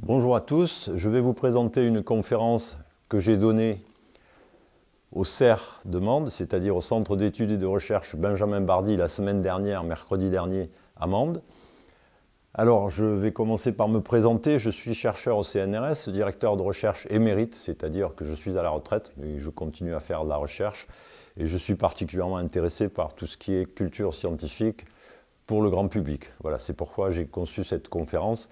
Bonjour à tous, je vais vous présenter une conférence que j'ai donnée au CER de Mende, c'est-à-dire au Centre d'études et de recherche Benjamin Bardy la semaine dernière, mercredi dernier, à Mende. Alors, je vais commencer par me présenter. Je suis chercheur au CNRS, directeur de recherche émérite, c'est-à-dire que je suis à la retraite, mais je continue à faire de la recherche. Et je suis particulièrement intéressé par tout ce qui est culture scientifique pour le grand public. Voilà, c'est pourquoi j'ai conçu cette conférence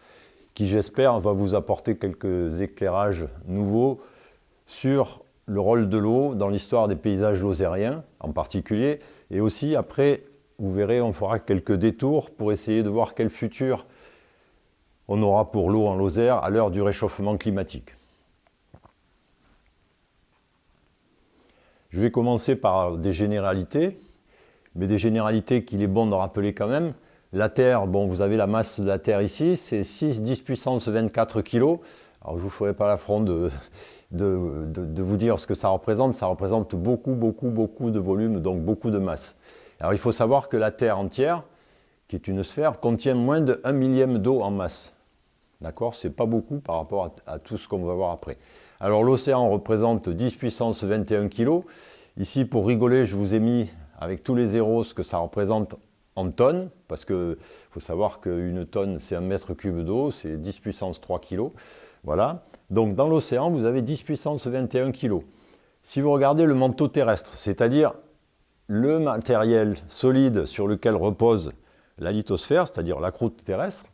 qui, j'espère, va vous apporter quelques éclairages nouveaux sur le rôle de l'eau dans l'histoire des paysages lozériens en particulier. Et aussi, après, vous verrez, on fera quelques détours pour essayer de voir quel futur on aura pour l'eau en Lozère à l'heure du réchauffement climatique. Je vais commencer par des généralités, mais des généralités qu'il est bon de rappeler quand même. La Terre, bon, vous avez la masse de la Terre ici, c'est 6-10 puissance 24 kg. Alors je ne vous ferai pas l'affront de vous dire ce que ça représente. Ça représente beaucoup de volume, donc beaucoup de masse. Alors il faut savoir que la Terre entière, qui est une sphère, contient moins de 1 millième d'eau en masse. D'accord? C'est pas beaucoup par rapport à tout ce qu'on va voir après. Alors l'océan représente 10 puissance 21 kg. Ici, pour rigoler, je vous ai mis avec tous les zéros ce que ça représente en tonnes, parce qu'il faut savoir qu'une tonne, c'est 1 mètre cube d'eau, c'est 10 puissance 3 kg. Voilà. Donc dans l'océan, vous avez 10 puissance 21 kg. Si vous regardez le manteau terrestre, c'est-à-dire le matériel solide sur lequel repose la lithosphère, c'est-à-dire la croûte terrestre,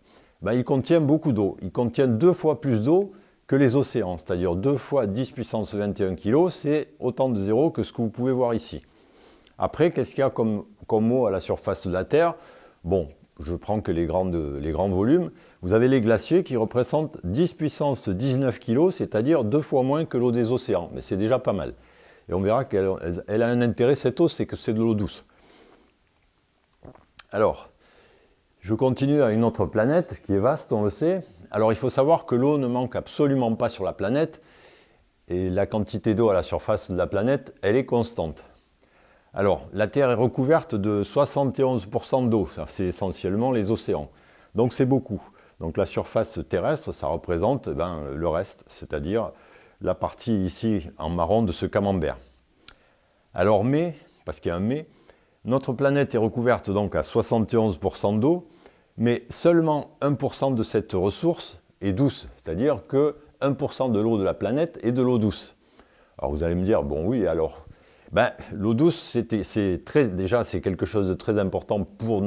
ben, il contient beaucoup d'eau. Il contient 2 fois plus d'eau que les océans, c'est-à-dire 2 fois 10 puissance 21 kg, c'est autant de zéros que ce que vous pouvez voir ici. Après, qu'est-ce qu'il y a comme eau à la surface de la Terre? Bon, je prends que les grands volumes. Vous avez les glaciers qui représentent 10 puissance 19 kg, c'est-à-dire 2 fois moins que l'eau des océans. Mais c'est déjà pas mal. Et on verra qu'elle a un intérêt, cette eau, c'est que c'est de l'eau douce. Alors, je continue à une autre planète qui est vaste, on le sait. Alors, il faut savoir que l'eau ne manque absolument pas sur la planète. Et la quantité d'eau à la surface de la planète, elle est constante. Alors, la Terre est recouverte de 71% d'eau, c'est essentiellement les océans. Donc c'est beaucoup. Donc la surface terrestre, ça représente le reste, c'est-à-dire la partie ici en marron de ce camembert. Alors mais, parce qu'il y a un mais, notre planète est recouverte donc à 71% d'eau, mais seulement 1% de cette ressource est douce, c'est-à-dire que 1% de l'eau de la planète est de l'eau douce. Alors vous allez me dire, bon oui, alors... l'eau douce, déjà, c'est quelque chose de très important pour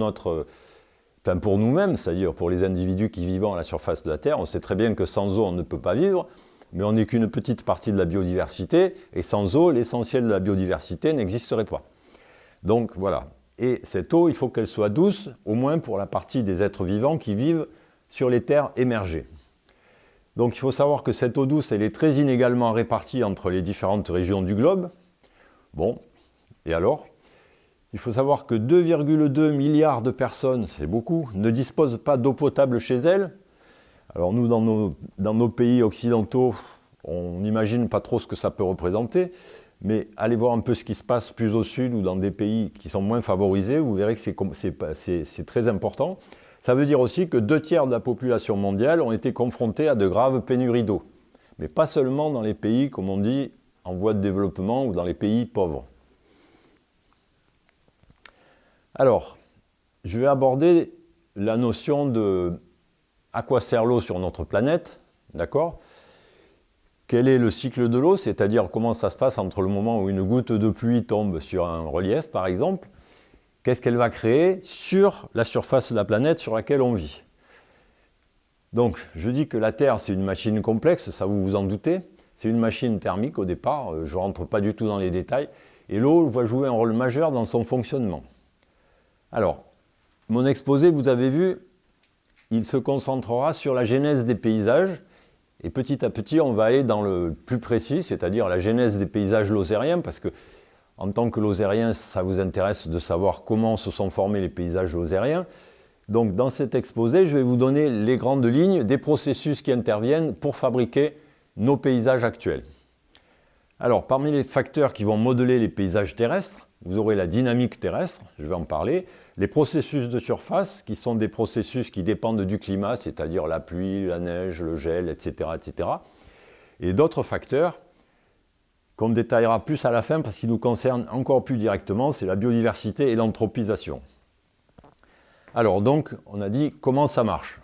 pour nous-mêmes, c'est-à-dire pour les individus qui vivent à la surface de la Terre. On sait très bien que sans eau, on ne peut pas vivre, mais on n'est qu'une petite partie de la biodiversité, et sans eau, l'essentiel de la biodiversité n'existerait pas. Donc voilà. Et cette eau, il faut qu'elle soit douce, au moins pour la partie des êtres vivants qui vivent sur les terres émergées. Donc il faut savoir que cette eau douce, elle est très inégalement répartie entre les différentes régions du globe. Bon, et alors? Il faut savoir que 2,2 milliards de personnes, c'est beaucoup, ne disposent pas d'eau potable chez elles. Alors nous, dans nos pays occidentaux, on n'imagine pas trop ce que ça peut représenter, mais allez voir un peu ce qui se passe plus au sud ou dans des pays qui sont moins favorisés, vous verrez que c'est très important. Ça veut dire aussi que 2 tiers de la population mondiale ont été confrontés à de graves pénuries d'eau. Mais pas seulement dans les pays, comme on dit, en voie de développement ou dans les pays pauvres. Alors, je vais aborder la notion de à quoi sert l'eau sur notre planète, d'accord? Quel est le cycle de l'eau, c'est-à-dire comment ça se passe entre le moment où une goutte de pluie tombe sur un relief, par exemple, qu'est-ce qu'elle va créer sur la surface de la planète sur laquelle on vit. Donc, je dis que la Terre, c'est une machine complexe, ça vous vous en doutez. C'est une machine thermique au départ, je ne rentre pas du tout dans les détails, et l'eau va jouer un rôle majeur dans son fonctionnement. Alors, mon exposé, vous avez vu, il se concentrera sur la genèse des paysages, et petit à petit, on va aller dans le plus précis, c'est-à-dire la genèse des paysages lozériens, parce que en tant que lozérien, ça vous intéresse de savoir comment se sont formés les paysages lozériens. Donc, dans cet exposé, je vais vous donner les grandes lignes des processus qui interviennent pour fabriquer nos paysages actuels. Alors, parmi les facteurs qui vont modeler les paysages terrestres, vous aurez la dynamique terrestre, je vais en parler, les processus de surface, qui sont des processus qui dépendent du climat, c'est-à-dire la pluie, la neige, le gel, etc., etc. Et d'autres facteurs qu'on détaillera plus à la fin parce qu'ils nous concernent encore plus directement, c'est la biodiversité et l'anthropisation. Alors donc, on a dit comment ça marche.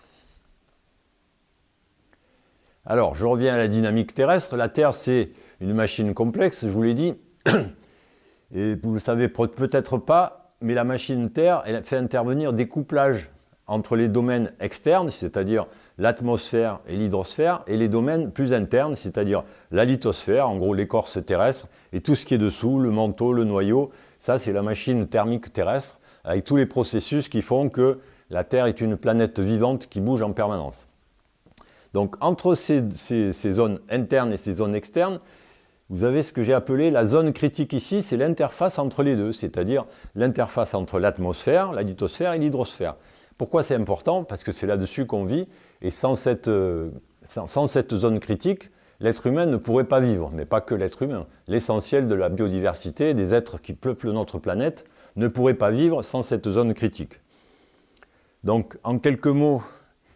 Alors, je reviens à la dynamique terrestre. La Terre, c'est une machine complexe, je vous l'ai dit. Et vous ne le savez peut-être pas, mais la machine Terre, elle fait intervenir des couplages entre les domaines externes, c'est-à-dire l'atmosphère et l'hydrosphère, et les domaines plus internes, c'est-à-dire la lithosphère, en gros l'écorce terrestre, et tout ce qui est dessous, le manteau, le noyau. Ça, c'est la machine thermique terrestre, avec tous les processus qui font que la Terre est une planète vivante qui bouge en permanence. Donc, entre ces zones internes et ces zones externes, vous avez ce que j'ai appelé la zone critique ici, c'est l'interface entre les deux, c'est-à-dire l'interface entre l'atmosphère, la lithosphère et l'hydrosphère. Pourquoi c'est important? Parce que c'est là-dessus qu'on vit, et sans cette zone critique, l'être humain ne pourrait pas vivre, mais pas que l'être humain. L'essentiel de la biodiversité, des êtres qui peuplent notre planète, ne pourrait pas vivre sans cette zone critique. Donc, en quelques mots,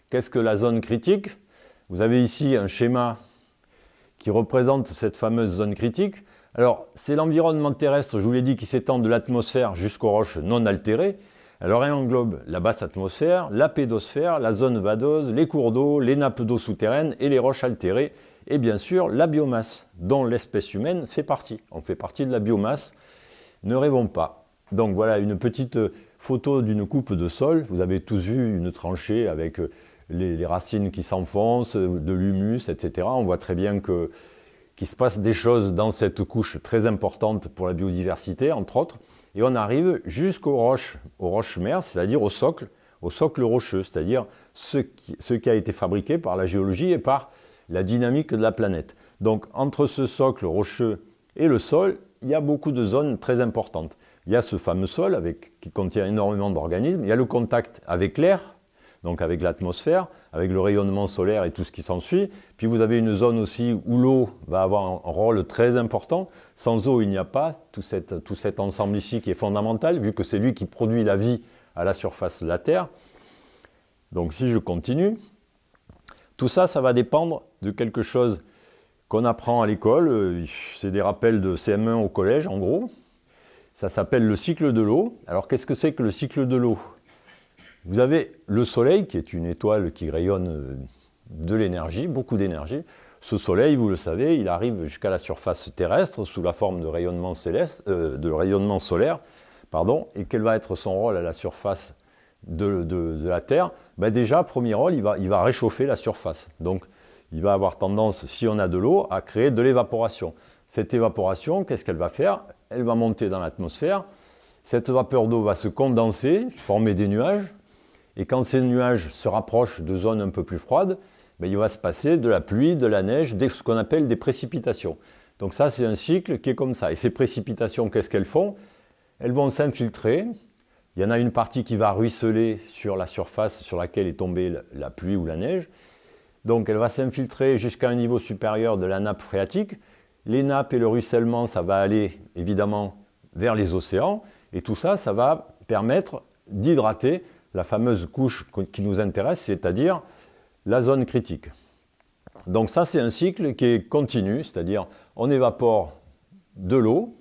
qu'est-ce que la zone critique? Vous avez ici un schéma qui représente cette fameuse zone critique. Alors, c'est l'environnement terrestre, je vous l'ai dit, qui s'étend de l'atmosphère jusqu'aux roches non altérées. Alors, elle englobe la basse atmosphère, la pédosphère, la zone vadeuse, les cours d'eau, les nappes d'eau souterraines et les roches altérées, et bien sûr la biomasse, dont l'espèce humaine fait partie. On fait partie de la biomasse, ne rêvons pas. Donc voilà une petite photo d'une coupe de sol. Vous avez tous vu une tranchée avec les racines qui s'enfoncent, de l'humus, etc. On voit très bien qu'il se passe des choses dans cette couche très importante pour la biodiversité, entre autres. Et on arrive jusqu'aux roches mères, c'est-à-dire au socle rocheux, c'est-à-dire ce qui a été fabriqué par la géologie et par la dynamique de la planète. Donc entre ce socle rocheux et le sol, il y a beaucoup de zones très importantes. Il y a ce fameux sol qui contient énormément d'organismes, il y a le contact avec l'air, donc avec l'atmosphère, avec le rayonnement solaire et tout ce qui s'ensuit. Puis vous avez une zone aussi où l'eau va avoir un rôle très important. Sans eau, il n'y a pas tout cet ensemble ici qui est fondamental, vu que c'est lui qui produit la vie à la surface de la Terre. Donc si je continue, tout ça, ça va dépendre de quelque chose qu'on apprend à l'école. C'est des rappels de CM1 au collège, en gros. Ça s'appelle le cycle de l'eau. Alors qu'est-ce que c'est que le cycle de l'eau? Vous avez le Soleil, qui est une étoile qui rayonne de l'énergie, beaucoup d'énergie. Ce Soleil, vous le savez, il arrive jusqu'à la surface terrestre sous la forme de rayonnement solaire. Et quel va être son rôle à la surface de la Terre? Déjà, premier rôle, il va réchauffer la surface. Donc, il va avoir tendance, si on a de l'eau, à créer de l'évaporation. Cette évaporation, qu'est-ce qu'elle va faire? Elle va monter dans l'atmosphère. Cette vapeur d'eau va se condenser, former des nuages. Et quand ces nuages se rapprochent de zones un peu plus froides, il va se passer de la pluie, de la neige, ce qu'on appelle des précipitations. Donc ça, c'est un cycle qui est comme ça. Et ces précipitations, qu'est-ce qu'elles font? Elles vont s'infiltrer. Il y en a une partie qui va ruisseler sur la surface sur laquelle est tombée la pluie ou la neige. Donc elle va s'infiltrer jusqu'à un niveau supérieur de la nappe phréatique. Les nappes et le ruissellement, ça va aller évidemment vers les océans. Et tout ça, ça va permettre d'hydrater la fameuse couche qui nous intéresse, c'est-à-dire la zone critique. Donc ça, c'est un cycle qui est continu, c'est-à-dire on évapore de l'eau,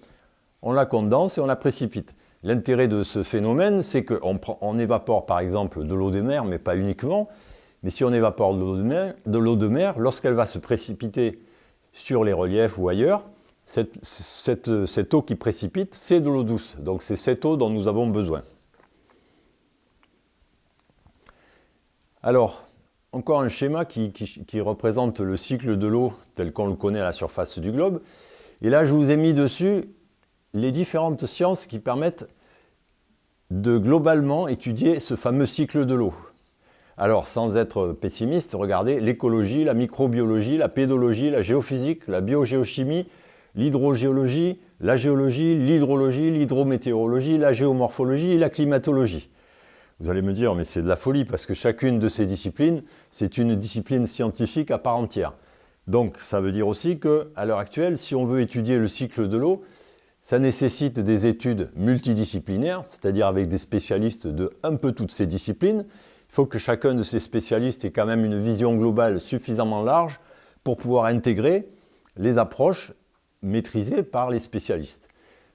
on la condense et on la précipite. L'intérêt de ce phénomène, c'est qu'on évapore par exemple de l'eau de mer, mais pas uniquement. Mais si on évapore de l'eau de mer, lorsqu'elle va se précipiter sur les reliefs ou ailleurs, cette eau qui précipite, c'est de l'eau douce. Donc c'est cette eau dont nous avons besoin. Alors, encore un schéma qui représente le cycle de l'eau tel qu'on le connaît à la surface du globe. Et là, je vous ai mis dessus les différentes sciences qui permettent de globalement étudier ce fameux cycle de l'eau. Alors, sans être pessimiste, regardez l'écologie, la microbiologie, la pédologie, la géophysique, la biogéochimie, l'hydrogéologie, la géologie, l'hydrologie, l'hydrométéorologie, la géomorphologie et la climatologie. Vous allez me dire, mais c'est de la folie, parce que chacune de ces disciplines, c'est une discipline scientifique à part entière. Donc, ça veut dire aussi qu'à l'heure actuelle, si on veut étudier le cycle de l'eau, Ça nécessite des études multidisciplinaires, c'est-à-dire avec des spécialistes de un peu toutes ces disciplines. Il faut que chacun de ces spécialistes ait quand même une vision globale suffisamment large pour pouvoir intégrer les approches maîtrisées par les spécialistes.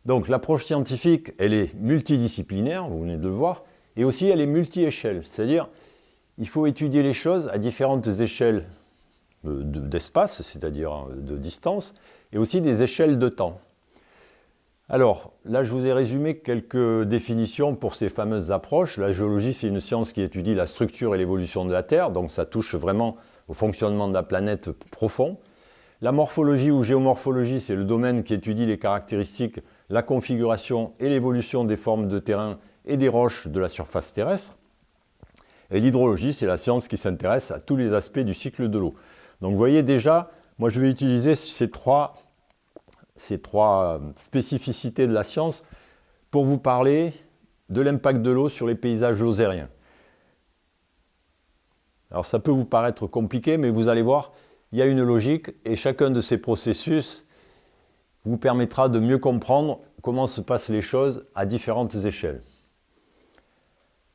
Donc l'approche scientifique, elle est multidisciplinaire, vous venez de le voir, et aussi elle est multi-échelle, c'est-à-dire il faut étudier les choses à différentes échelles d'espace, c'est-à-dire de distance, et aussi des échelles de temps. Alors, là, je vous ai résumé quelques définitions pour ces fameuses approches. La géologie, c'est une science qui étudie la structure et l'évolution de la Terre, donc ça touche vraiment au fonctionnement de la planète profond. La morphologie ou géomorphologie, c'est le domaine qui étudie les caractéristiques, la configuration et l'évolution des formes de terrain et des roches de la surface terrestre. Et l'hydrologie, c'est la science qui s'intéresse à tous les aspects du cycle de l'eau. Donc vous voyez déjà, moi je vais utiliser ces trois spécificités de la science pour vous parler de l'impact de l'eau sur les paysages lozériens. Alors ça peut vous paraître compliqué, mais vous allez voir, il y a une logique et chacun de ces processus vous permettra de mieux comprendre comment se passent les choses à différentes échelles.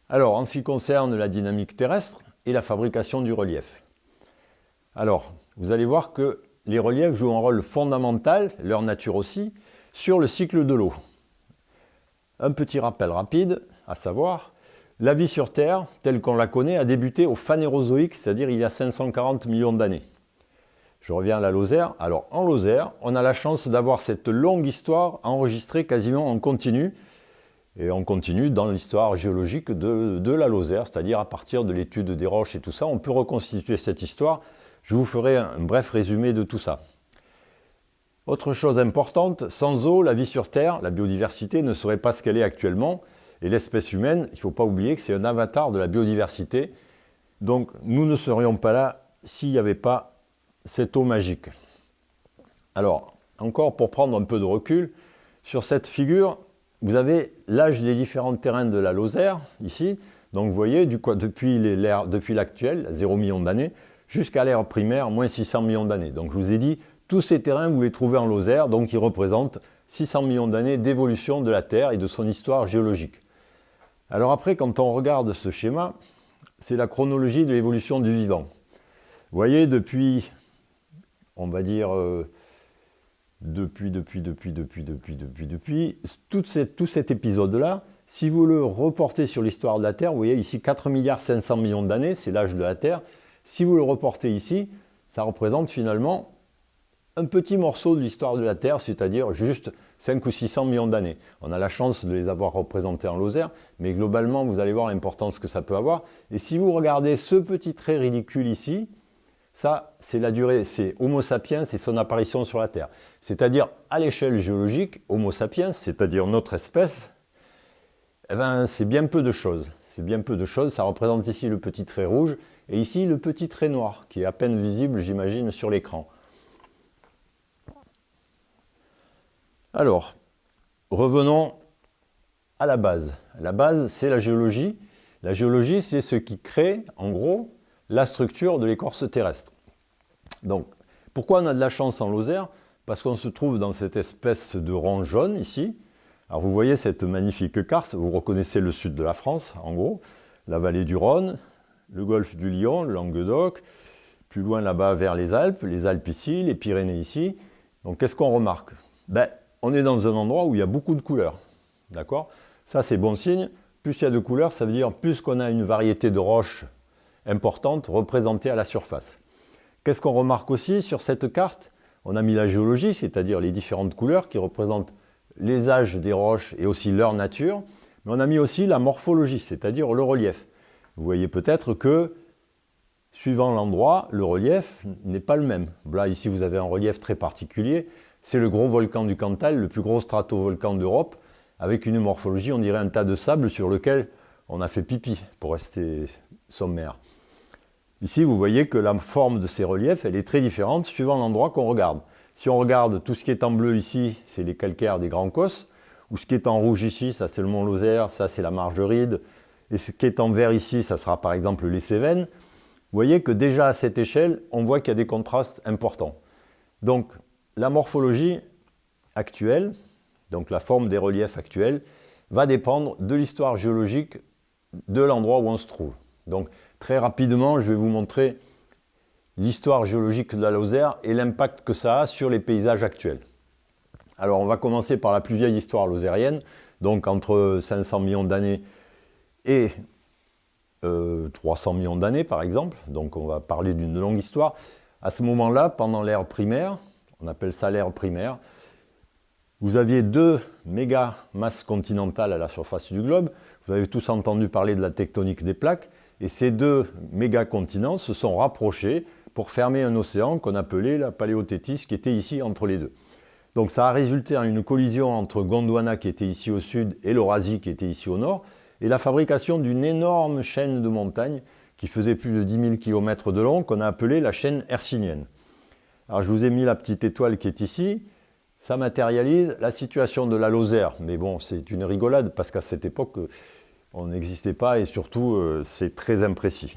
Alors, en ce qui concerne la dynamique terrestre et la fabrication du relief. Alors, vous allez voir que les reliefs jouent un rôle fondamental, leur nature aussi, sur le cycle de l'eau. Un petit rappel rapide, à savoir, la vie sur Terre, telle qu'on la connaît, a débuté au Phanérozoïque, c'est-à-dire il y a 540 millions d'années. Je reviens à la Lozère. Alors, en Lozère, on a la chance d'avoir cette longue histoire enregistrée quasiment en continu, et on continue dans l'histoire géologique de la Lozère, c'est-à-dire à partir de l'étude des roches et tout ça, on peut reconstituer cette histoire. Je vous ferai un bref résumé de tout ça. Autre chose importante, sans eau, la vie sur Terre, la biodiversité ne serait pas ce qu'elle est actuellement. Et l'espèce humaine, il ne faut pas oublier que c'est un avatar de la biodiversité. Donc nous ne serions pas là s'il n'y avait pas cette eau magique. Alors, encore pour prendre un peu de recul, sur cette figure, vous avez l'âge des différents terrains de la Lozère, ici. Donc vous voyez, depuis l'actuel, 0 million d'années, jusqu'à l'ère primaire, moins 600 millions d'années. Donc je vous ai dit, tous ces terrains, vous les trouvez en Lozère, donc ils représentent 600 millions d'années d'évolution de la Terre et de son histoire géologique. Alors après, quand on regarde ce schéma, c'est la chronologie de l'évolution du vivant. Vous voyez, depuis, on va dire, tout cet épisode-là, si vous le reportez sur l'histoire de la Terre, vous voyez ici 4 500 millions d'années, c'est l'âge de la Terre. Si vous le reportez ici, ça représente finalement un petit morceau de l'histoire de la Terre, c'est-à-dire juste 5 ou 600 millions d'années. On a la chance de les avoir représentés en Lozère, mais globalement, vous allez voir l'importance que ça peut avoir. Et si vous regardez ce petit trait ridicule ici, ça, c'est la durée, c'est Homo sapiens et son apparition sur la Terre. C'est-à-dire, à l'échelle géologique, Homo sapiens, c'est-à-dire notre espèce, eh ben, c'est bien peu de choses. C'est bien peu de choses. Ça représente ici le petit trait rouge et ici le petit trait noir, qui est à peine visible, j'imagine, sur l'écran. Alors, revenons à la base. La base, c'est la géologie. La géologie, c'est ce qui crée, en gros, la structure de l'écorce terrestre. Donc, pourquoi on a de la chance en Lozère? Parce qu'on se trouve dans cette espèce de rond jaune ici. Alors vous voyez cette magnifique carte, vous reconnaissez le sud de la France, en gros, la vallée du Rhône, le golfe du Lion, le Languedoc, plus loin là-bas vers les Alpes ici, les Pyrénées ici. Donc qu'est-ce qu'on remarque? On est dans un endroit où il y a beaucoup de couleurs, d'accord? Ça c'est bon signe, plus il y a de couleurs, ça veut dire plus qu'on a une variété de roches importante représentée à la surface. Qu'est-ce qu'on remarque aussi sur cette carte? On a mis la géologie, c'est-à-dire les différentes couleurs qui représentent les âges des roches et aussi leur nature, mais on a mis aussi la morphologie, c'est-à-dire le relief. Vous voyez peut-être que, suivant l'endroit, le relief n'est pas le même. Là, ici, vous avez un relief très particulier. C'est le gros volcan du Cantal, le plus gros stratovolcan d'Europe, avec une morphologie, on dirait un tas de sable sur lequel on a fait pipi, pour rester sommaire. Ici, vous voyez que la forme de ces reliefs, elle est très différente suivant l'endroit qu'on regarde. Si on regarde tout ce qui est en bleu ici, c'est les calcaires des Grands Causses, ou ce qui est en rouge ici, ça c'est le mont Lozère, ça c'est la Margeride, et ce qui est en vert ici, ça sera par exemple les Cévennes. Vous voyez que déjà à cette échelle, on voit qu'il y a des contrastes importants. Donc, la morphologie actuelle, donc la forme des reliefs actuels, va dépendre de l'histoire géologique de l'endroit où on se trouve. Donc très rapidement, je vais vous montrer l'histoire géologique de la Lozère et l'impact que ça a sur les paysages actuels. Alors on va commencer par la plus vieille histoire lozérienne, donc entre 500 millions d'années et 300 millions d'années par exemple, donc on va parler d'une longue histoire. À ce moment-là, pendant l'ère primaire, on appelle ça l'ère primaire, vous aviez deux méga masses continentales à la surface du globe, vous avez tous entendu parler de la tectonique des plaques, et ces deux méga continents se sont rapprochés pour fermer un océan qu'on appelait la Paléothétis, qui était ici entre les deux. Donc ça a résulté en une collision entre Gondwana qui était ici au sud et l'Eurasie qui était ici au nord, et la fabrication d'une énorme chaîne de montagnes qui faisait plus de 10 000 km de long, qu'on a appelée la chaîne hercynienne. Alors je vous ai mis la petite étoile qui est ici, ça matérialise la situation de la Lozère, mais bon c'est une rigolade parce qu'à cette époque on n'existait pas et surtout c'est très imprécis.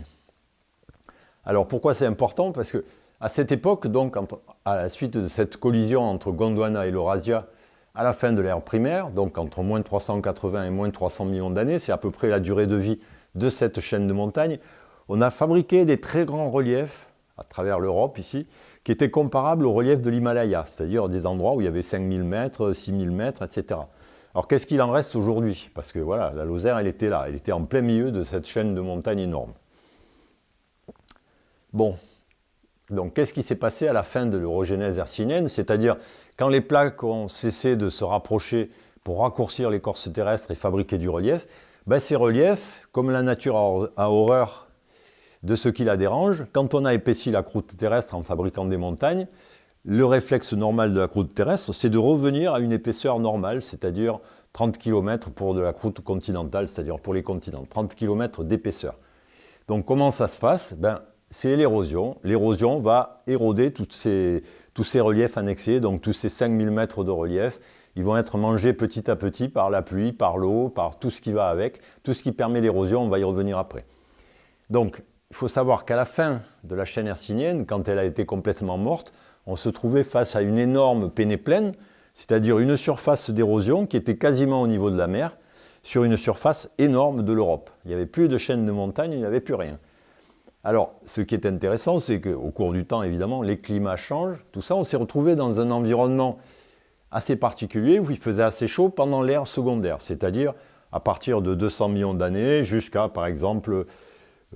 Alors pourquoi c'est important? Parce que à cette époque, donc, à la suite de cette collision entre Gondwana et l'Eurasia, à la fin de l'ère primaire, donc entre moins 380 et moins 300 millions d'années, c'est à peu près la durée de vie de cette chaîne de montagnes, on a fabriqué des très grands reliefs à travers l'Europe ici, qui étaient comparables aux reliefs de l'Himalaya, c'est-à-dire des endroits où il y avait 5000 mètres, 6000 mètres, etc. Alors qu'est-ce qu'il en reste aujourd'hui? Parce que voilà, la Lozère, elle était là, elle était en plein milieu de cette chaîne de montagnes énorme. Bon. Donc, qu'est-ce qui s'est passé à la fin de l'orogénèse hercynienne? C'est-à-dire, quand les plaques ont cessé de se rapprocher pour raccourcir l'écorce terrestre et fabriquer du relief, ben ces reliefs, comme la nature a horreur de ce qui la dérange, quand on a épaissi la croûte terrestre en fabriquant des montagnes, le réflexe normal de la croûte terrestre, c'est de revenir à une épaisseur normale, c'est-à-dire 30 km pour de la croûte continentale, c'est-à-dire pour les continents, 30 km d'épaisseur. Donc, comment ça se passe? C'est l'érosion. L'érosion va éroder tous ces reliefs annexés, donc tous ces 5000 mètres de relief. Ils vont être mangés petit à petit par la pluie, par l'eau, par tout ce qui va avec, tout ce qui permet l'érosion, on va y revenir après. Donc, il faut savoir qu'à la fin de la chaîne hercynienne, quand elle a été complètement morte, on se trouvait face à une énorme pénéplaine, c'est-à-dire une surface d'érosion qui était quasiment au niveau de la mer, sur une surface énorme de l'Europe. Il n'y avait plus de chaîne de montagne, il n'y avait plus rien. Alors, ce qui est intéressant, c'est qu'au cours du temps, évidemment, les climats changent. Tout ça, on s'est retrouvé dans un environnement assez particulier où il faisait assez chaud pendant l'ère secondaire, c'est-à-dire à partir de 200 millions d'années jusqu'à, par exemple,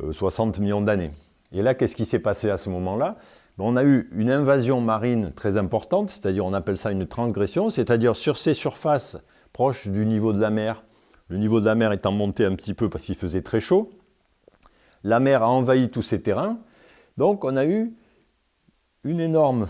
60 millions d'années. Et là, qu'est-ce qui s'est passé à ce moment-là? On a eu une invasion marine très importante, c'est-à-dire on appelle ça une transgression, c'est-à-dire sur ces surfaces proches du niveau de la mer, le niveau de la mer étant monté un petit peu parce qu'il faisait très chaud, la mer a envahi tous ces terrains, donc on a eu une énorme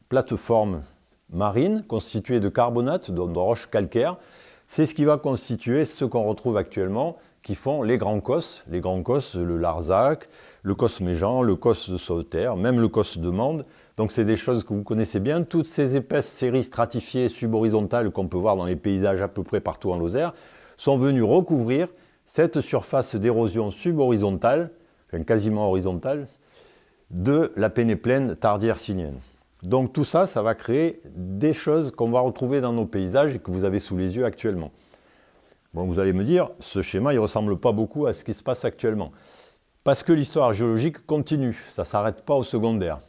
plateforme marine constituée de carbonate, de roches calcaires. C'est ce qui va constituer ce qu'on retrouve actuellement, qui font les grands cosses, le Larzac, le Cos Méjean, le Cos de Sauveterre, même le Cos de Mende. Donc c'est des choses que vous connaissez bien. Toutes ces épaisses séries stratifiées subhorizontales qu'on peut voir dans les paysages à peu près partout en Lozère sont venues recouvrir cette surface d'érosion subhorizontale, enfin quasiment horizontale, de la pénéplaine tardi-hercynienne. Donc tout ça, ça va créer des choses qu'on va retrouver dans nos paysages et que vous avez sous les yeux actuellement. Bon, vous allez me dire, ce schéma, il ne ressemble pas beaucoup à ce qui se passe actuellement. Parce que l'histoire géologique continue, ça ne s'arrête pas au secondaire.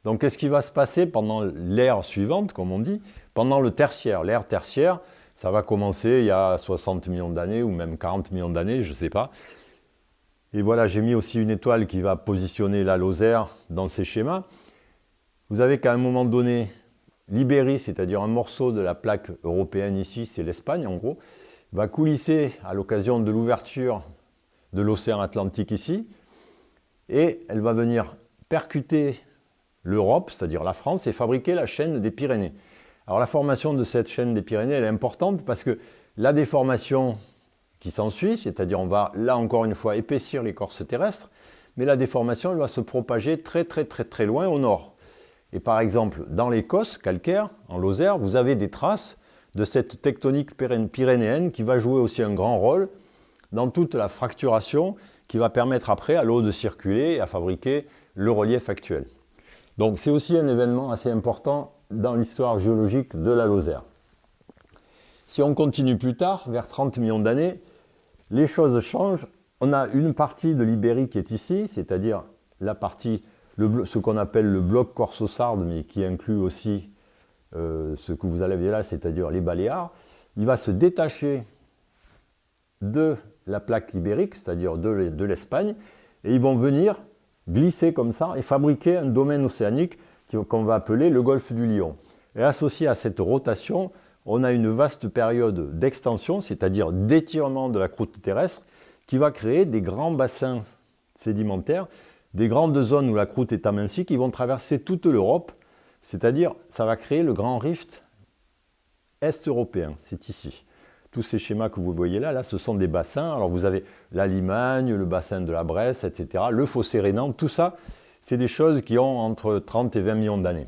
Donc qu'est-ce qui va se passer pendant l'ère suivante, comme on dit, pendant le tertiaire? L'ère tertiaire, ça va commencer il y a 60 millions d'années ou même 40 millions d'années, je ne sais pas. Et voilà, j'ai mis aussi une étoile qui va positionner la Lozère dans ces schémas. Vous avez qu'à un moment donné, l'Ibérie, c'est-à-dire un morceau de la plaque européenne ici, c'est l'Espagne en gros, va coulisser à l'occasion de l'ouverture de l'océan Atlantique ici, et elle va venir percuter l'Europe, c'est-à-dire la France, et fabriquer la chaîne des Pyrénées. Alors la formation de cette chaîne des Pyrénées, elle est importante parce que la déformation qui s'ensuit, c'est-à-dire on va là encore une fois épaissir l'écorce terrestre, mais la déformation elle va se propager très loin au nord. Et par exemple, dans l'Écosse calcaire, en Lozère, vous avez des traces de cette tectonique pyrénéenne qui va jouer aussi un grand rôle dans toute la fracturation qui va permettre après à l'eau de circuler et à fabriquer le relief actuel. Donc c'est aussi un événement assez important dans l'histoire géologique de la Lozère. Si on continue plus tard, vers 30 millions d'années, les choses changent. On a une partie de l'Ibérie qui est ici, c'est-à-dire la partie, ce qu'on appelle le bloc corso-sarde, mais qui inclut aussi ce que vous avez là, c'est-à-dire les Baléares. Il va se détacher de la plaque ibérique, c'est-à-dire de l'Espagne, et ils vont venir glisser comme ça et fabriquer un domaine océanique qu'on va appeler le golfe du Lion. Et associé à cette rotation, on a une vaste période d'extension, c'est-à-dire d'étirement de la croûte terrestre, qui va créer des grands bassins sédimentaires, des grandes zones où la croûte est amincie, qui vont traverser toute l'Europe, c'est-à-dire ça va créer le grand rift est-européen, c'est ici. Tous ces schémas que vous voyez là, ce sont des bassins. Alors vous avez la Limagne, le bassin de la Bresse, etc., le fossé rhénan, tout ça, c'est des choses qui ont entre 30 et 20 millions d'années.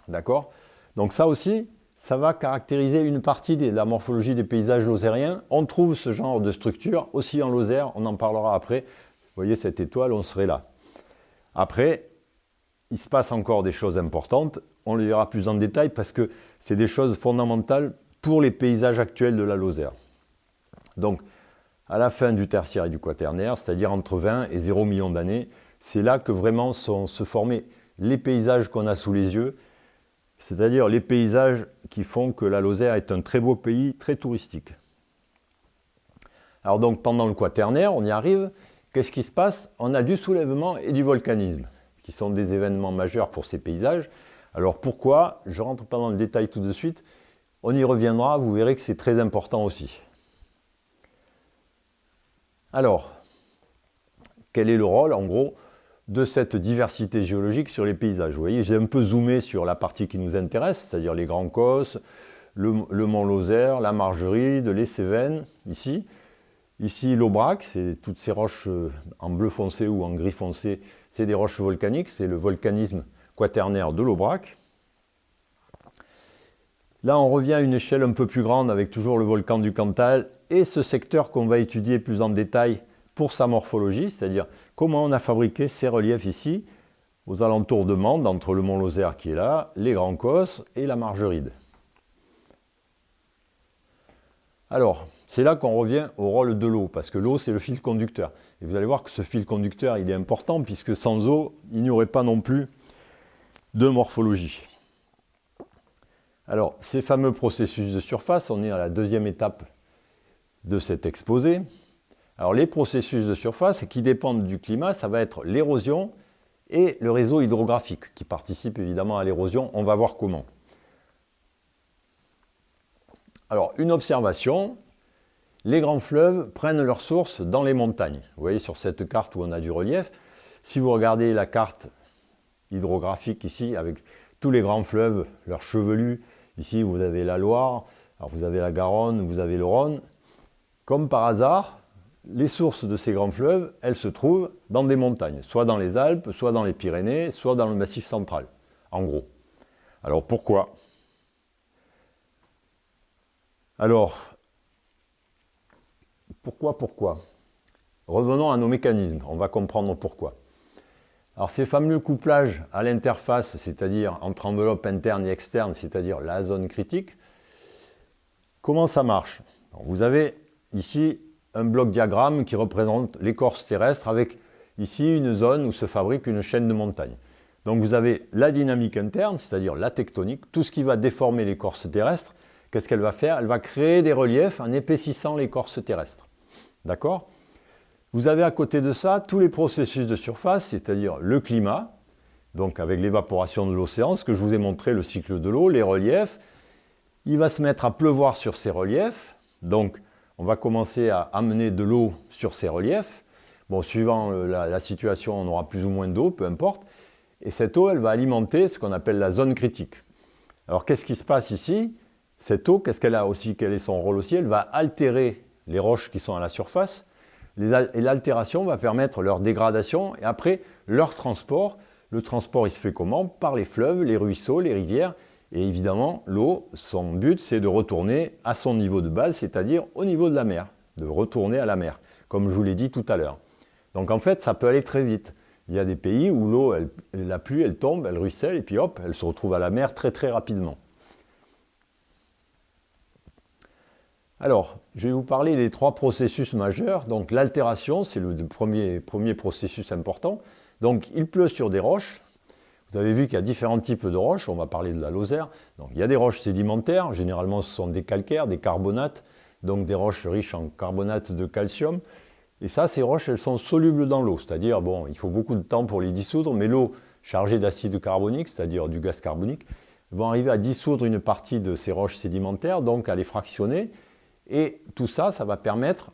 D'accord? Donc ça aussi, ça va caractériser une partie de la morphologie des paysages lozériens. On trouve ce genre de structure aussi en Lozère, on en parlera après. Vous voyez cette étoile, on serait là. Après, il se passe encore des choses importantes, on les verra plus en détail parce que c'est des choses fondamentales pour les paysages actuels de la Lozère. Donc, à la fin du tertiaire et du quaternaire, c'est-à-dire entre 20 et 0 millions d'années, c'est là que vraiment sont se former les paysages qu'on a sous les yeux, c'est-à-dire les paysages qui font que la Lozère est un très beau pays, très touristique. Alors donc, pendant le quaternaire, on y arrive, qu'est-ce qui se passe? On a du soulèvement et du volcanisme, qui sont des événements majeurs pour ces paysages. Alors pourquoi? Je ne rentre pas dans le détail tout de suite, on y reviendra, vous verrez que c'est très important aussi. Alors, quel est le rôle, en gros, de cette diversité géologique sur les paysages? Vous voyez, j'ai un peu zoomé sur la partie qui nous intéresse, c'est-à-dire les Grands Causses, le mont Lozère, la Margeride, les Cévennes, ici. Ici, l'Aubrac, c'est toutes ces roches en bleu foncé ou en gris foncé, c'est des roches volcaniques, c'est le volcanisme quaternaire de l'Aubrac. Là, on revient à une échelle un peu plus grande avec toujours le volcan du Cantal et ce secteur qu'on va étudier plus en détail pour sa morphologie, c'est-à-dire comment on a fabriqué ces reliefs ici, aux alentours de Mende, entre le mont Lozère qui est là, les Grands Causses et la Margeride. Alors, c'est là qu'on revient au rôle de l'eau, parce que l'eau, c'est le fil conducteur. Et vous allez voir que ce fil conducteur, il est important, puisque sans eau, il n'y aurait pas non plus de morphologie. Alors, ces fameux processus de surface, on est à la deuxième étape de cet exposé. Alors, les processus de surface qui dépendent du climat, ça va être l'érosion et le réseau hydrographique, qui participe évidemment à l'érosion. On va voir comment. Alors, une observation, les grands fleuves prennent leur source dans les montagnes. Vous voyez sur cette carte où on a du relief, si vous regardez la carte hydrographique ici, avec tous les grands fleuves, leurs chevelus, ici vous avez la Loire, alors vous avez la Garonne, vous avez le Rhône. Comme par hasard, les sources de ces grands fleuves, elles se trouvent dans des montagnes, soit dans les Alpes, soit dans les Pyrénées, soit dans le Massif central, en gros. Alors pourquoi? Alors, pourquoi? Revenons à nos mécanismes, on va comprendre pourquoi. Alors ces fameux couplages à l'interface, c'est-à-dire entre enveloppe interne et externe, c'est-à-dire la zone critique, comment ça marche? Alors, vous avez ici un bloc diagramme qui représente l'écorce terrestre avec ici une zone où se fabrique une chaîne de montagnes. Donc vous avez la dynamique interne, c'est-à-dire la tectonique, tout ce qui va déformer l'écorce terrestre. Qu'est-ce qu'elle va faire? Elle va créer des reliefs en épaississant l'écorce terrestre. D'accord? Vous avez à côté de ça tous les processus de surface, c'est-à-dire le climat, donc avec l'évaporation de l'océan, ce que je vous ai montré, le cycle de l'eau, les reliefs. Il va se mettre à pleuvoir sur ces reliefs, donc on va commencer à amener de l'eau sur ces reliefs. Bon, suivant la situation, on aura plus ou moins d'eau, peu importe. Et cette eau, elle va alimenter ce qu'on appelle la zone critique. Alors qu'est-ce qui se passe ici? Cette eau, qu'est-ce qu'elle a aussi? Quel est son rôle aussi? Elle va altérer les roches qui sont à la surface. Et l'altération va permettre leur dégradation et après leur transport. Le transport, il se fait comment? Par les fleuves, les ruisseaux, les rivières. Et évidemment, l'eau, son but, c'est de retourner à son niveau de base, c'est-à-dire au niveau de la mer, de retourner à la mer, comme je vous l'ai dit tout à l'heure. Donc en fait, ça peut aller très vite. Il y a des pays où l'eau, la pluie, elle tombe, elle ruisselle, et puis hop, elle se retrouve à la mer très très rapidement. Alors, je vais vous parler des 3 processus majeurs. Donc l'altération, c'est le premier processus important. Donc il pleut sur des roches. Vous avez vu qu'il y a différents types de roches. On va parler de la Lozère. Donc il y a des roches sédimentaires. Généralement, ce sont des calcaires, des carbonates. Donc des roches riches en carbonate de calcium. Et ça, ces roches, elles sont solubles dans l'eau. C'est-à-dire, bon, il faut beaucoup de temps pour les dissoudre, mais l'eau chargée d'acide carbonique, c'est-à-dire du gaz carbonique, vont arriver à dissoudre une partie de ces roches sédimentaires, donc à les fractionner. Et tout ça, ça va permettre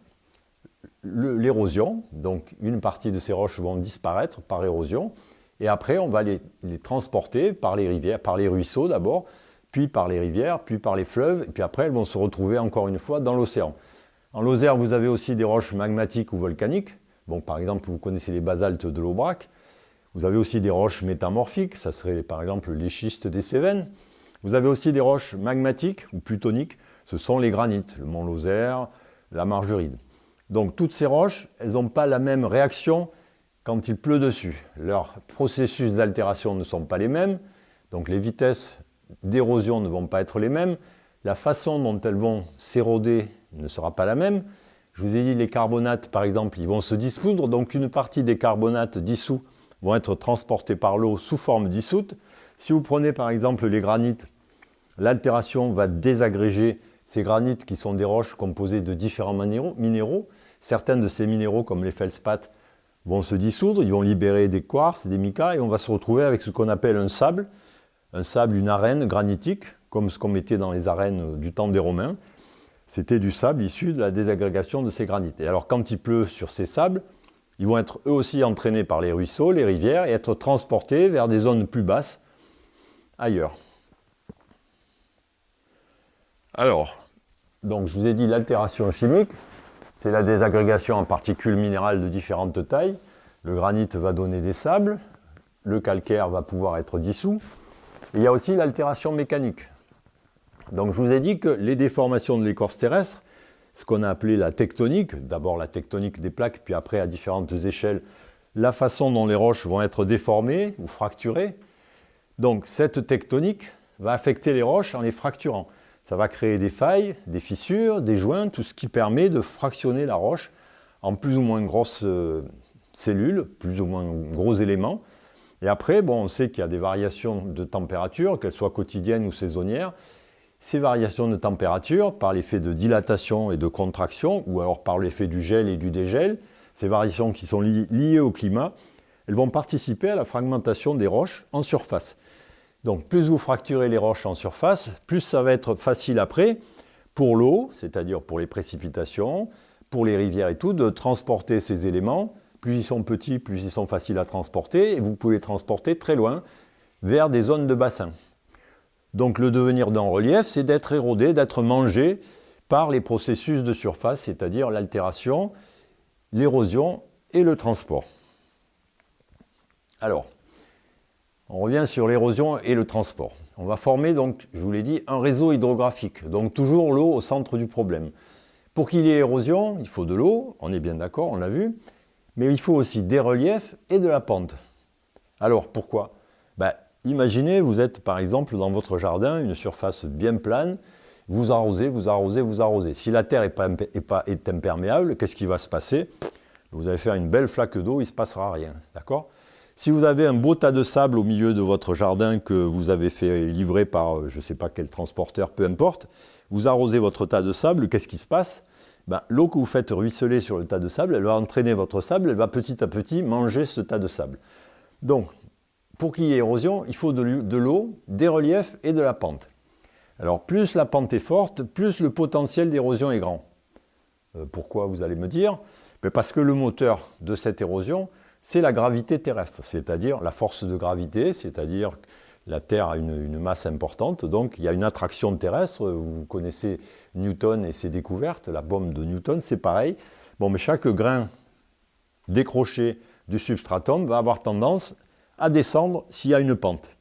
l'érosion. Donc une partie de ces roches vont disparaître par érosion. Et après, on va les transporter par les rivières, par les ruisseaux d'abord, puis par les rivières, puis par les fleuves. Et puis après, elles vont se retrouver encore une fois dans l'océan. En Lozère, vous avez aussi des roches magmatiques ou volcaniques. Bon, par exemple, vous connaissez les basaltes de l'Aubrac. Vous avez aussi des roches métamorphiques, ça serait par exemple les schistes des Cévennes. Vous avez aussi des roches magmatiques ou plutoniques, ce sont les granites, le mont Lozère, la Margeride. Donc toutes ces roches, elles n'ont pas la même réaction quand il pleut dessus. Leurs processus d'altération ne sont pas les mêmes, donc les vitesses d'érosion ne vont pas être les mêmes, la façon dont elles vont s'éroder ne sera pas la même. Je vous ai dit, les carbonates, par exemple, ils vont se dissoudre, donc une partie des carbonates dissous vont être transportés par l'eau sous forme dissoute. Si vous prenez par exemple les granites, l'altération va désagréger ces granites qui sont des roches composées de différents minéraux. Certains de ces minéraux, comme les feldspaths, vont se dissoudre, ils vont libérer des quartz, des micas, et on va se retrouver avec ce qu'on appelle un sable, une arène granitique, comme ce qu'on mettait dans les arènes du temps des Romains. C'était du sable issu de la désagrégation de ces granites. Et alors quand il pleut sur ces sables, ils vont être eux aussi entraînés par les ruisseaux, les rivières, et être transportés vers des zones plus basses, ailleurs. Alors, donc je vous ai dit l'altération chimique, c'est la désagrégation en particules minérales de différentes tailles. Le granit va donner des sables, le calcaire va pouvoir être dissous. Et il y a aussi l'altération mécanique. Donc je vous ai dit que les déformations de l'écorce terrestre, ce qu'on a appelé la tectonique, d'abord la tectonique des plaques, puis après à différentes échelles, la façon dont les roches vont être déformées ou fracturées. Donc cette tectonique va affecter les roches en les fracturant. Ça va créer des failles, des fissures, des joints, tout ce qui permet de fractionner la roche en plus ou moins grosses cellules, plus ou moins gros éléments. Et après, bon, on sait qu'il y a des variations de température, qu'elles soient quotidiennes ou saisonnières. Ces variations de température, par l'effet de dilatation et de contraction, ou alors par l'effet du gel et du dégel, ces variations qui sont liées au climat, elles vont participer à la fragmentation des roches en surface. Donc plus vous fracturez les roches en surface, plus ça va être facile après pour l'eau, c'est-à-dire pour les précipitations, pour les rivières et tout, de transporter ces éléments. Plus ils sont petits, plus ils sont faciles à transporter, et vous pouvez les transporter très loin, vers des zones de bassin. Donc le devenir d'un relief, c'est d'être érodé, d'être mangé par les processus de surface, c'est-à-dire l'altération, l'érosion et le transport. Alors, on revient sur l'érosion et le transport. On va former donc, je vous l'ai dit, un réseau hydrographique, donc toujours l'eau au centre du problème. Pour qu'il y ait érosion, il faut de l'eau, on est bien d'accord, on l'a vu, mais il faut aussi des reliefs et de la pente. Alors pourquoi ? Imaginez, vous êtes par exemple dans votre jardin, une surface bien plane, vous arrosez, vous arrosez, vous arrosez. Si la terre est imperméable, qu'est-ce qui va se passer ? Vous allez faire une belle flaque d'eau, il ne se passera rien, d'accord ? Si vous avez un beau tas de sable au milieu de votre jardin que vous avez fait livrer par, je ne sais pas quel transporteur, peu importe, vous arrosez votre tas de sable, qu'est-ce qui se passe ? L'eau que vous faites ruisseler sur le tas de sable, elle va entraîner votre sable, elle va petit à petit manger ce tas de sable. Donc, pour qu'il y ait érosion, il faut de l'eau, des reliefs et de la pente. Alors, plus la pente est forte, plus le potentiel d'érosion est grand. Pourquoi, vous allez me dire ? Parce que le moteur de cette érosion, c'est la gravité terrestre, c'est-à-dire la force de gravité, c'est-à-dire que la Terre a une masse importante, donc il y a une attraction terrestre. Vous connaissez Newton et ses découvertes, la bombe de Newton, c'est pareil. Bon, mais chaque grain décroché du substratum va avoir tendance à descendre s'il y a une pente.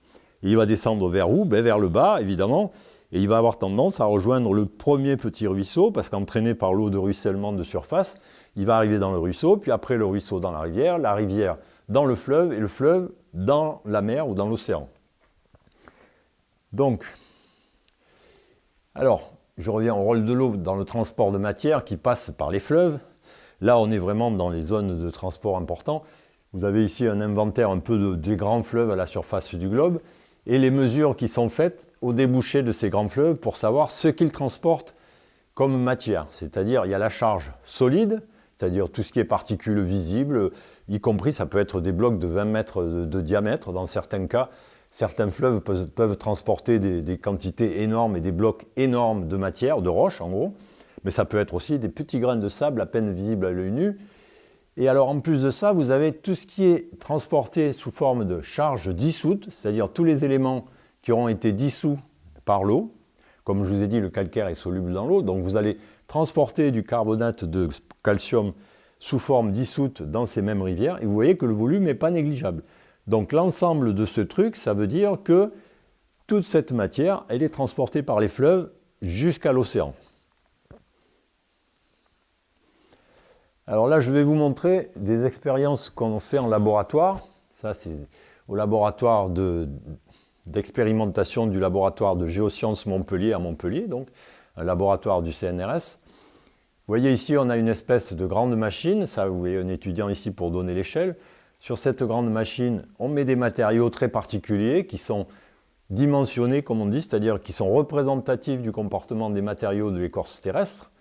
Et il va descendre vers où ? Vers le bas, évidemment, et il va avoir tendance à rejoindre le premier petit ruisseau, parce qu'entraîné par l'eau de ruissellement de surface, il va arriver dans le ruisseau, puis après le ruisseau dans la rivière dans le fleuve, et le fleuve dans la mer ou dans l'océan. Donc, alors, je reviens au rôle de l'eau dans le transport de matière qui passe par les fleuves. Là, on est vraiment dans les zones de transport importants. Vous avez ici un inventaire un peu des grands fleuves à la surface du globe et les mesures qui sont faites au débouché de ces grands fleuves pour savoir ce qu'ils transportent comme matière. C'est-à-dire, il y a la charge solide, c'est-à-dire tout ce qui est particules visibles, y compris, ça peut être des blocs de 20 mètres de diamètre. Dans certains cas, certains fleuves peuvent transporter des quantités énormes et des blocs énormes de matière, de roches en gros. Mais ça peut être aussi des petits grains de sable à peine visibles à l'œil nu. Et alors en plus de ça, vous avez tout ce qui est transporté sous forme de charge dissoute, c'est-à-dire tous les éléments qui auront été dissous par l'eau. Comme je vous ai dit, le calcaire est soluble dans l'eau, donc vous allez transporter du carbonate de calcium sous forme dissoute dans ces mêmes rivières, et vous voyez que le volume n'est pas négligeable. Donc l'ensemble de ce truc, ça veut dire que toute cette matière, elle est transportée par les fleuves jusqu'à l'océan. Alors là, je vais vous montrer des expériences qu'on fait en laboratoire. Ça, c'est au laboratoire d'expérimentation du laboratoire de géosciences Montpellier à Montpellier, donc un laboratoire du CNRS. Vous voyez ici, on a une espèce de grande machine. Ça, vous voyez un étudiant ici pour donner l'échelle. Sur cette grande machine, on met des matériaux très particuliers qui sont dimensionnés, comme on dit, c'est-à-dire qui sont représentatifs du comportement des matériaux de l'écorce terrestre.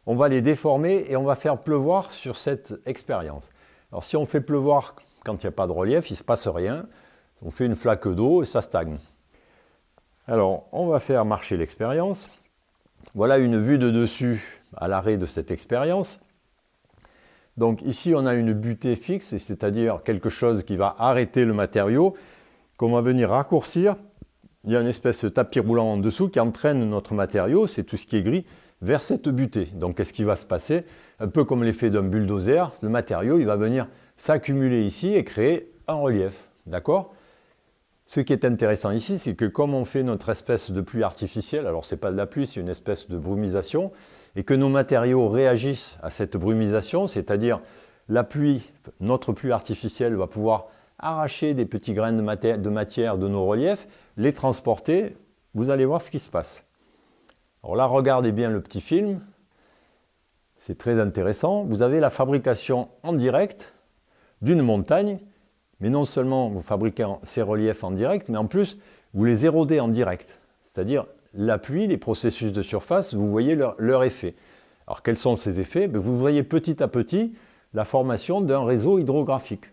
On va les déformer et on va faire pleuvoir sur cette expérience. Alors si on fait pleuvoir quand il n'y a pas de relief, il ne se passe rien. On fait une flaque d'eau et ça stagne. Alors on va faire marcher l'expérience. Voilà une vue de dessus à l'arrêt de cette expérience. Donc ici on a une butée fixe, c'est-à-dire quelque chose qui va arrêter le matériau, qu'on va venir raccourcir. Il y a une espèce de tapis roulant en dessous qui entraîne notre matériau, c'est tout ce qui est gris, vers cette butée. Donc qu'est-ce qui va se passer? Un peu comme l'effet d'un bulldozer, le matériau il va venir s'accumuler ici et créer un relief. D'accord? Ce qui est intéressant ici, c'est que comme on fait notre espèce de pluie artificielle, alors ce n'est pas de la pluie, c'est une espèce de brumisation, et que nos matériaux réagissent à cette brumisation, c'est-à-dire la pluie, notre pluie artificielle va pouvoir arracher des petits grains de matière de nos reliefs, les transporter, vous allez voir ce qui se passe. Alors là, regardez bien le petit film, c'est très intéressant. Vous avez la fabrication en direct d'une montagne, mais non seulement vous fabriquez ces reliefs en direct, mais en plus, vous les érodez en direct. C'est-à-dire, la pluie, les processus de surface, vous voyez leur effet. Alors, quels sont ces effets? Vous voyez petit à petit la formation d'un réseau hydrographique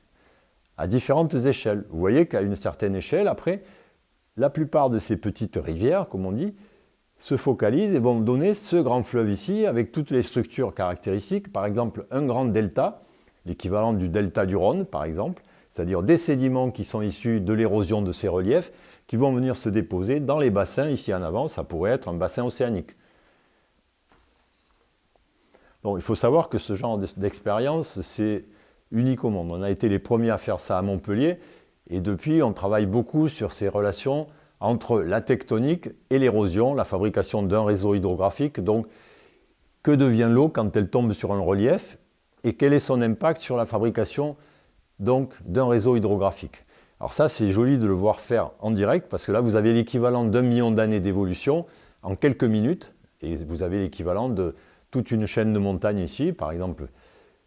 à différentes échelles. Vous voyez qu'à une certaine échelle, après, la plupart de ces petites rivières, comme on dit, se focalisent et vont donner ce grand fleuve ici, avec toutes les structures caractéristiques. Par exemple, un grand delta, l'équivalent du delta du Rhône, par exemple, c'est-à-dire des sédiments qui sont issus de l'érosion de ces reliefs, qui vont venir se déposer dans les bassins, ici en avant, ça pourrait être un bassin océanique. Donc il faut savoir que ce genre d'expérience, c'est unique au monde. On a été les premiers à faire ça à Montpellier, et depuis, on travaille beaucoup sur ces relations entre la tectonique et l'érosion, la fabrication d'un réseau hydrographique. Donc, que devient l'eau quand elle tombe sur un relief et quel est son impact sur la fabrication d'un réseau hydrographique. Alors ça, c'est joli de le voir faire en direct parce que là, vous avez l'équivalent d'1 million d'années d'évolution en quelques minutes et vous avez l'équivalent de toute une chaîne de montagnes ici, par exemple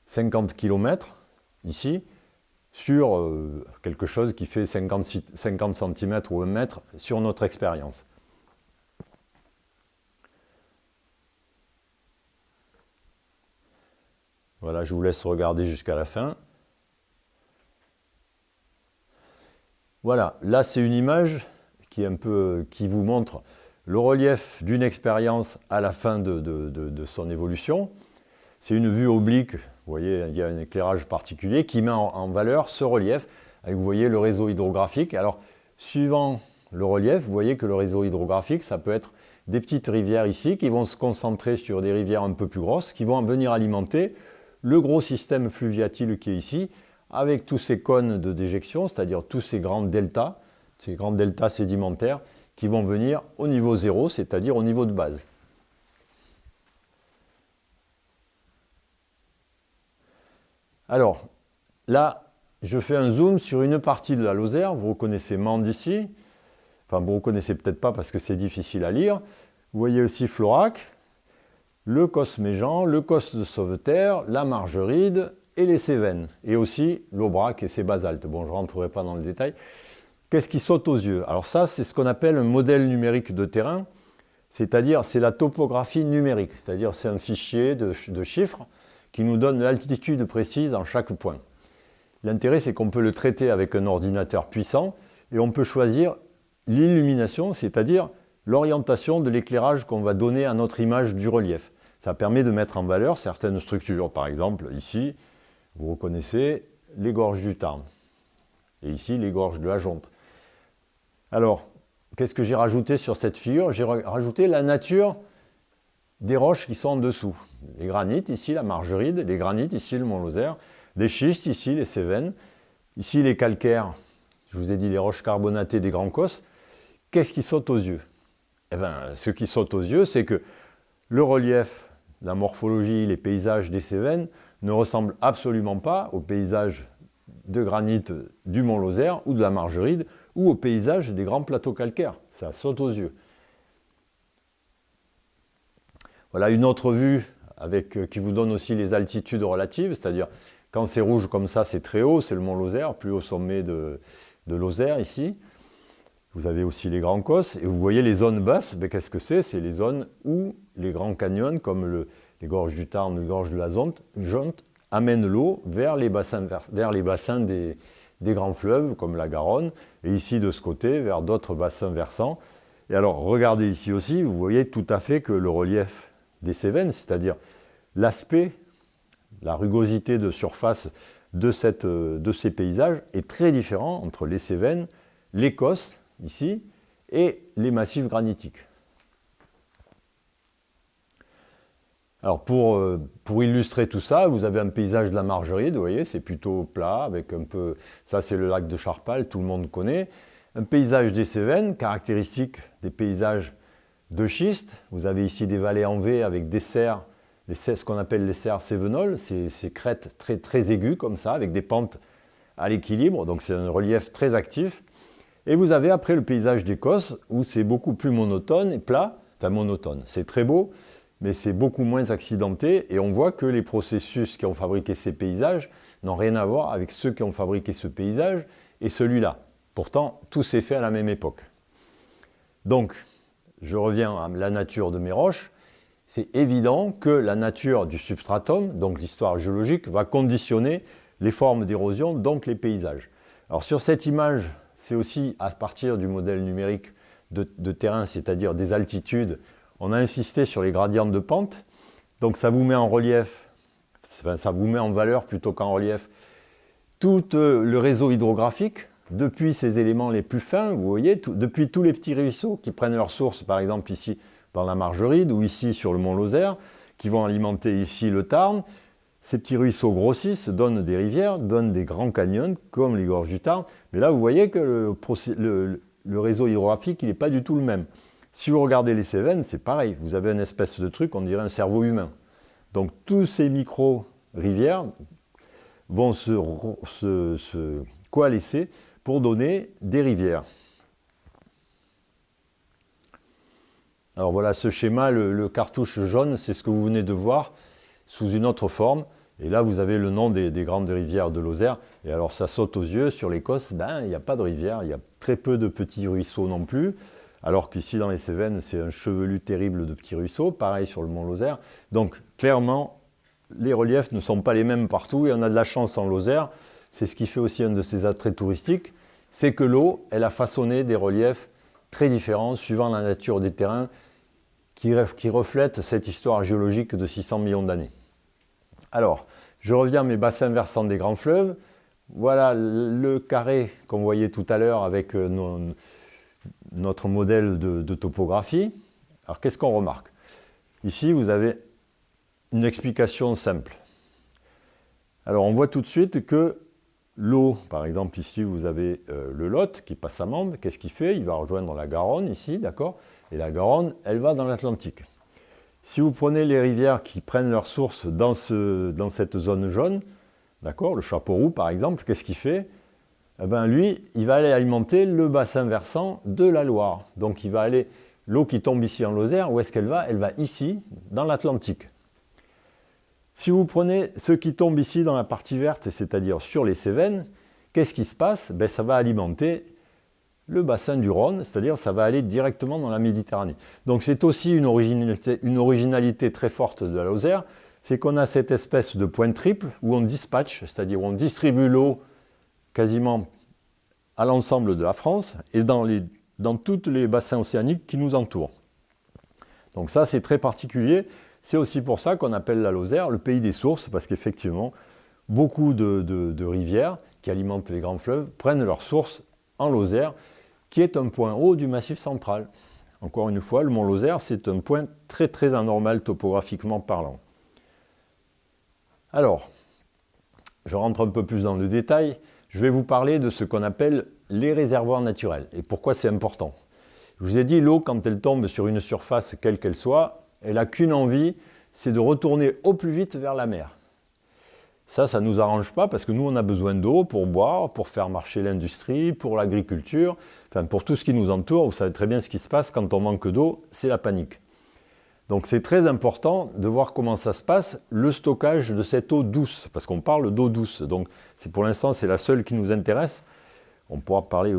50 km ici, sur quelque chose qui fait 50 cm ou 1 mètre sur notre expérience. Voilà, je vous laisse regarder jusqu'à la fin. Voilà, là c'est une image qui vous montre le relief d'une expérience à la fin de son évolution. C'est une vue oblique, vous voyez, il y a un éclairage particulier qui met en valeur ce relief. Avec, vous voyez le réseau hydrographique. Alors, suivant le relief, vous voyez que le réseau hydrographique, ça peut être des petites rivières ici qui vont se concentrer sur des rivières un peu plus grosses, qui vont venir alimenter le gros système fluviatile qui est ici, avec tous ces cônes de déjection, c'est-à-dire tous ces grands deltas sédimentaires qui vont venir au niveau zéro, c'est-à-dire au niveau de base. Alors, là, je fais un zoom sur une partie de la Lozère. Vous reconnaissez Mende ici. Enfin, vous ne reconnaissez peut-être pas parce que c'est difficile à lire. Vous voyez aussi Florac, le Cosméjean, le Cos de Sauveterre, la Margeride et les Cévennes. Et aussi l'Aubrac et ses basaltes. Bon, je ne rentrerai pas dans le détail. Qu'est-ce qui saute aux yeux? Alors ça, c'est ce qu'on appelle un modèle numérique de terrain. C'est-à-dire, c'est la topographie numérique. C'est-à-dire, c'est un fichier de chiffres qui nous donne l'altitude précise en chaque point. L'intérêt, c'est qu'on peut le traiter avec un ordinateur puissant et on peut choisir l'illumination, c'est-à-dire l'orientation de l'éclairage qu'on va donner à notre image du relief. Ça permet de mettre en valeur certaines structures. Par exemple, ici, vous reconnaissez les gorges du Tarn. Et ici, les gorges de la Jonte. Alors, qu'est-ce que j'ai rajouté sur cette figure? J'ai rajouté la nature des roches qui sont en dessous. Les granites, ici, la Margeride. Les granites, ici, le Mont-Lozère. Les schistes, ici, les Cévennes. Ici, les calcaires. Je vous ai dit les roches carbonatées des Grands Cosses. Qu'est-ce qui saute aux yeux? Eh bien, ce qui saute aux yeux, c'est que le relief, la morphologie, les paysages des Cévennes ne ressemblent absolument pas aux paysages de granit du Mont-Lozère ou de la Margeride ou aux paysages des grands plateaux calcaires. Ça saute aux yeux. Voilà une autre vue qui vous donne aussi les altitudes relatives, c'est-à-dire quand c'est rouge comme ça, c'est très haut, c'est le Mont-Lozère, plus haut sommet de Lozère ici. Vous avez aussi les Grands Cosses, et vous voyez les zones basses, ben, qu'est-ce que c'est? C'est les zones où les grands canyons, comme les gorges du Tarn, les gorges de la Jonte, amènent l'eau vers les bassins des grands fleuves, comme la Garonne, et ici de ce côté, vers d'autres bassins versants. Et alors, regardez ici aussi, vous voyez tout à fait que le relief des Cévennes, c'est-à-dire l'aspect, la rugosité de surface de ces paysages, est très différent entre les Cévennes, les Cosses, ici, et les massifs granitiques. Alors pour illustrer tout ça, vous avez un paysage de la Margeride, vous voyez, c'est plutôt plat, avec un peu... Ça, c'est le lac de Charpal, tout le monde connaît. Un paysage des Cévennes, caractéristique des paysages de schiste. Vous avez ici des vallées en V avec des serres, ce qu'on appelle les serres cévenoles, ces crêtes très, très aiguës comme ça, avec des pentes à l'équilibre, donc c'est un relief très actif. Et vous avez après le paysage des Cosses, où c'est beaucoup plus monotone et plat, enfin monotone, c'est très beau, mais c'est beaucoup moins accidenté, et on voit que les processus qui ont fabriqué ces paysages n'ont rien à voir avec ceux qui ont fabriqué ce paysage et celui-là. Pourtant, tout s'est fait à la même époque. Donc, je reviens à la nature de mes roches. C'est évident que la nature du substratum, donc l'histoire géologique, va conditionner les formes d'érosion, donc les paysages. Alors sur cette image, c'est aussi à partir du modèle numérique de terrain, c'est-à-dire des altitudes, on a insisté sur les gradients de pente. Donc ça vous met en relief, enfin, ça vous met en valeur plutôt qu'en relief, tout le réseau hydrographique, depuis ces éléments les plus fins, vous voyez, depuis tous les petits ruisseaux qui prennent leur source, par exemple ici dans la Margeride ou ici sur le Mont-Lozère, qui vont alimenter ici le Tarn. Ces petits ruisseaux grossissent, donnent des rivières, donnent des grands canyons, comme les gorges du Tarn. Mais là, vous voyez que le réseau hydrographique, il n'est pas du tout le même. Si vous regardez les Cévennes, c'est pareil. Vous avez une espèce de truc, on dirait un cerveau humain. Donc, tous ces micro-rivières vont se coalescer pour donner des rivières. Alors voilà ce schéma, le cartouche jaune, c'est ce que vous venez de voir sous une autre forme. Et là, vous avez le nom des grandes rivières de Lozère. Et alors, ça saute aux yeux. Sur les Cosses, ben, il n'y a pas de rivière, il y a très peu de petits ruisseaux non plus. Alors qu'ici, dans les Cévennes, c'est un chevelu terrible de petits ruisseaux. Pareil sur le Mont-Lozère. Donc, clairement, les reliefs ne sont pas les mêmes partout. Et on a de la chance en Lozère. C'est ce qui fait aussi un de ses attraits touristiques. C'est que l'eau, elle a façonné des reliefs très différents suivant la nature des terrains qui reflètent cette histoire géologique de 600 millions d'années. Alors, je reviens à mes bassins versants des grands fleuves. Voilà le carré qu'on voyait tout à l'heure avec notre modèle de topographie. Alors, qu'est-ce qu'on remarque? Ici, vous avez une explication simple. Alors, on voit tout de suite que l'eau, par exemple, ici, vous avez le Lot qui passe à Mende. Qu'est-ce qu'il fait? Il va rejoindre la Garonne, ici, d'accord? Et la Garonne, elle va dans l'Atlantique. Si vous prenez les rivières qui prennent leur source dans cette zone jaune, d'accord, le Chapeau Roux par exemple, qu'est-ce qu'il fait? Eh bien, lui, il va aller alimenter le bassin versant de la Loire. Donc il va aller l'eau qui tombe ici en Lozère, où est-ce qu'elle va? Elle va ici, dans l'Atlantique. Si vous prenez ce qui tombe ici dans la partie verte, c'est-à-dire sur les Cévennes, qu'est-ce qui se passe? Ben, ça va alimenter le bassin du Rhône, c'est-à-dire ça va aller directement dans la Méditerranée. Donc c'est aussi une originalité très forte de la Lozère, c'est qu'on a cette espèce de point triple où on dispatche, c'est-à-dire où on distribue l'eau quasiment à l'ensemble de la France et dans tous les bassins océaniques qui nous entourent. Donc ça c'est très particulier, c'est aussi pour ça qu'on appelle la Lozère le pays des sources, parce qu'effectivement beaucoup de rivières qui alimentent les grands fleuves prennent leur source en Lozère, qui est un point haut du Massif central. Encore une fois, le mont Lozère, c'est un point très très anormal topographiquement parlant. Alors, je rentre un peu plus dans le détail, je vais vous parler de ce qu'on appelle les réservoirs naturels. Et pourquoi c'est important? Je vous ai dit, l'eau, quand elle tombe sur une surface, quelle qu'elle soit, elle n'a qu'une envie, c'est de retourner au plus vite vers la mer. Ça ne nous arrange pas parce que nous, on a besoin d'eau pour boire, pour faire marcher l'industrie, pour l'agriculture, enfin pour tout ce qui nous entoure. Vous savez très bien ce qui se passe quand on manque d'eau, c'est la panique. Donc c'est très important de voir comment ça se passe, le stockage de cette eau douce, parce qu'on parle d'eau douce. Donc pour l'instant, c'est la seule qui nous intéresse. On pourrait parler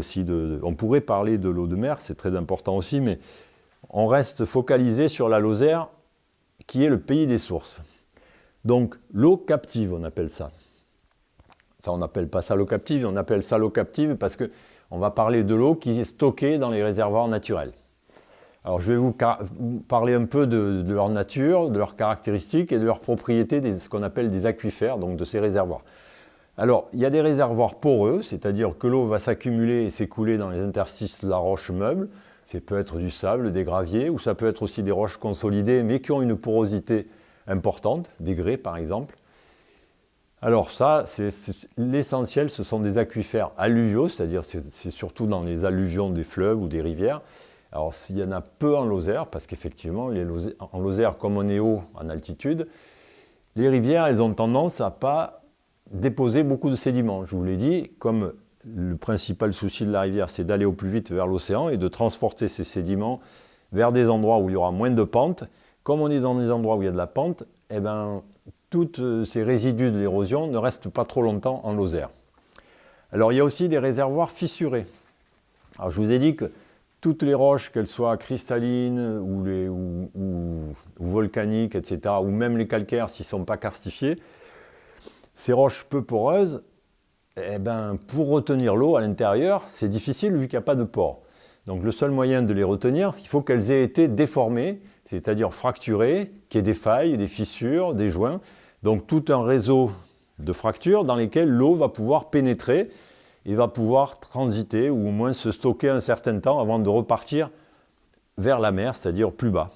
de l'eau de mer, c'est très important aussi, mais on reste focalisé sur la Lozère, qui est le pays des sources. Donc l'eau captive, on appelle ça. Enfin, on n'appelle pas ça l'eau captive, on appelle ça l'eau captive parce qu'on va parler de l'eau qui est stockée dans les réservoirs naturels. Alors je vais vous parler un peu de leur nature, de leurs caractéristiques et de leurs propriétés, ce qu'on appelle des aquifères, donc de ces réservoirs. Alors, il y a des réservoirs poreux, c'est-à-dire que l'eau va s'accumuler et s'écouler dans les interstices de la roche meuble. Ça peut être du sable, des graviers, ou ça peut être aussi des roches consolidées, mais qui ont une porosité importante, des grès par exemple. Alors ça, l'essentiel, ce sont des aquifères alluviaux, c'est-à-dire c'est surtout dans les alluvions des fleuves ou des rivières. Alors s'il y en a peu en Lozère, parce qu'effectivement, en Lozère, comme on est haut en altitude, les rivières, elles ont tendance à pas déposer beaucoup de sédiments. Je vous l'ai dit, comme le principal souci de la rivière, c'est d'aller au plus vite vers l'océan et de transporter ces sédiments vers des endroits où il y aura moins de pente. Comme on est dans des endroits où il y a de la pente, eh ben, tous ces résidus de l'érosion ne restent pas trop longtemps en Lozère. Alors il y a aussi des réservoirs fissurés. Alors je vous ai dit que toutes les roches, qu'elles soient cristallines ou volcaniques, etc., ou même les calcaires s'ils ne sont pas karstifiés, ces roches peu poreuses, eh ben, pour retenir l'eau à l'intérieur, c'est difficile vu qu'il n'y a pas de pores. Donc le seul moyen de les retenir, il faut qu'elles aient été déformées, c'est-à-dire fracturées, qu'il y ait des failles, des fissures, des joints. Donc tout un réseau de fractures dans lesquelles l'eau va pouvoir pénétrer et va pouvoir transiter ou au moins se stocker un certain temps avant de repartir vers la mer, c'est-à-dire plus bas.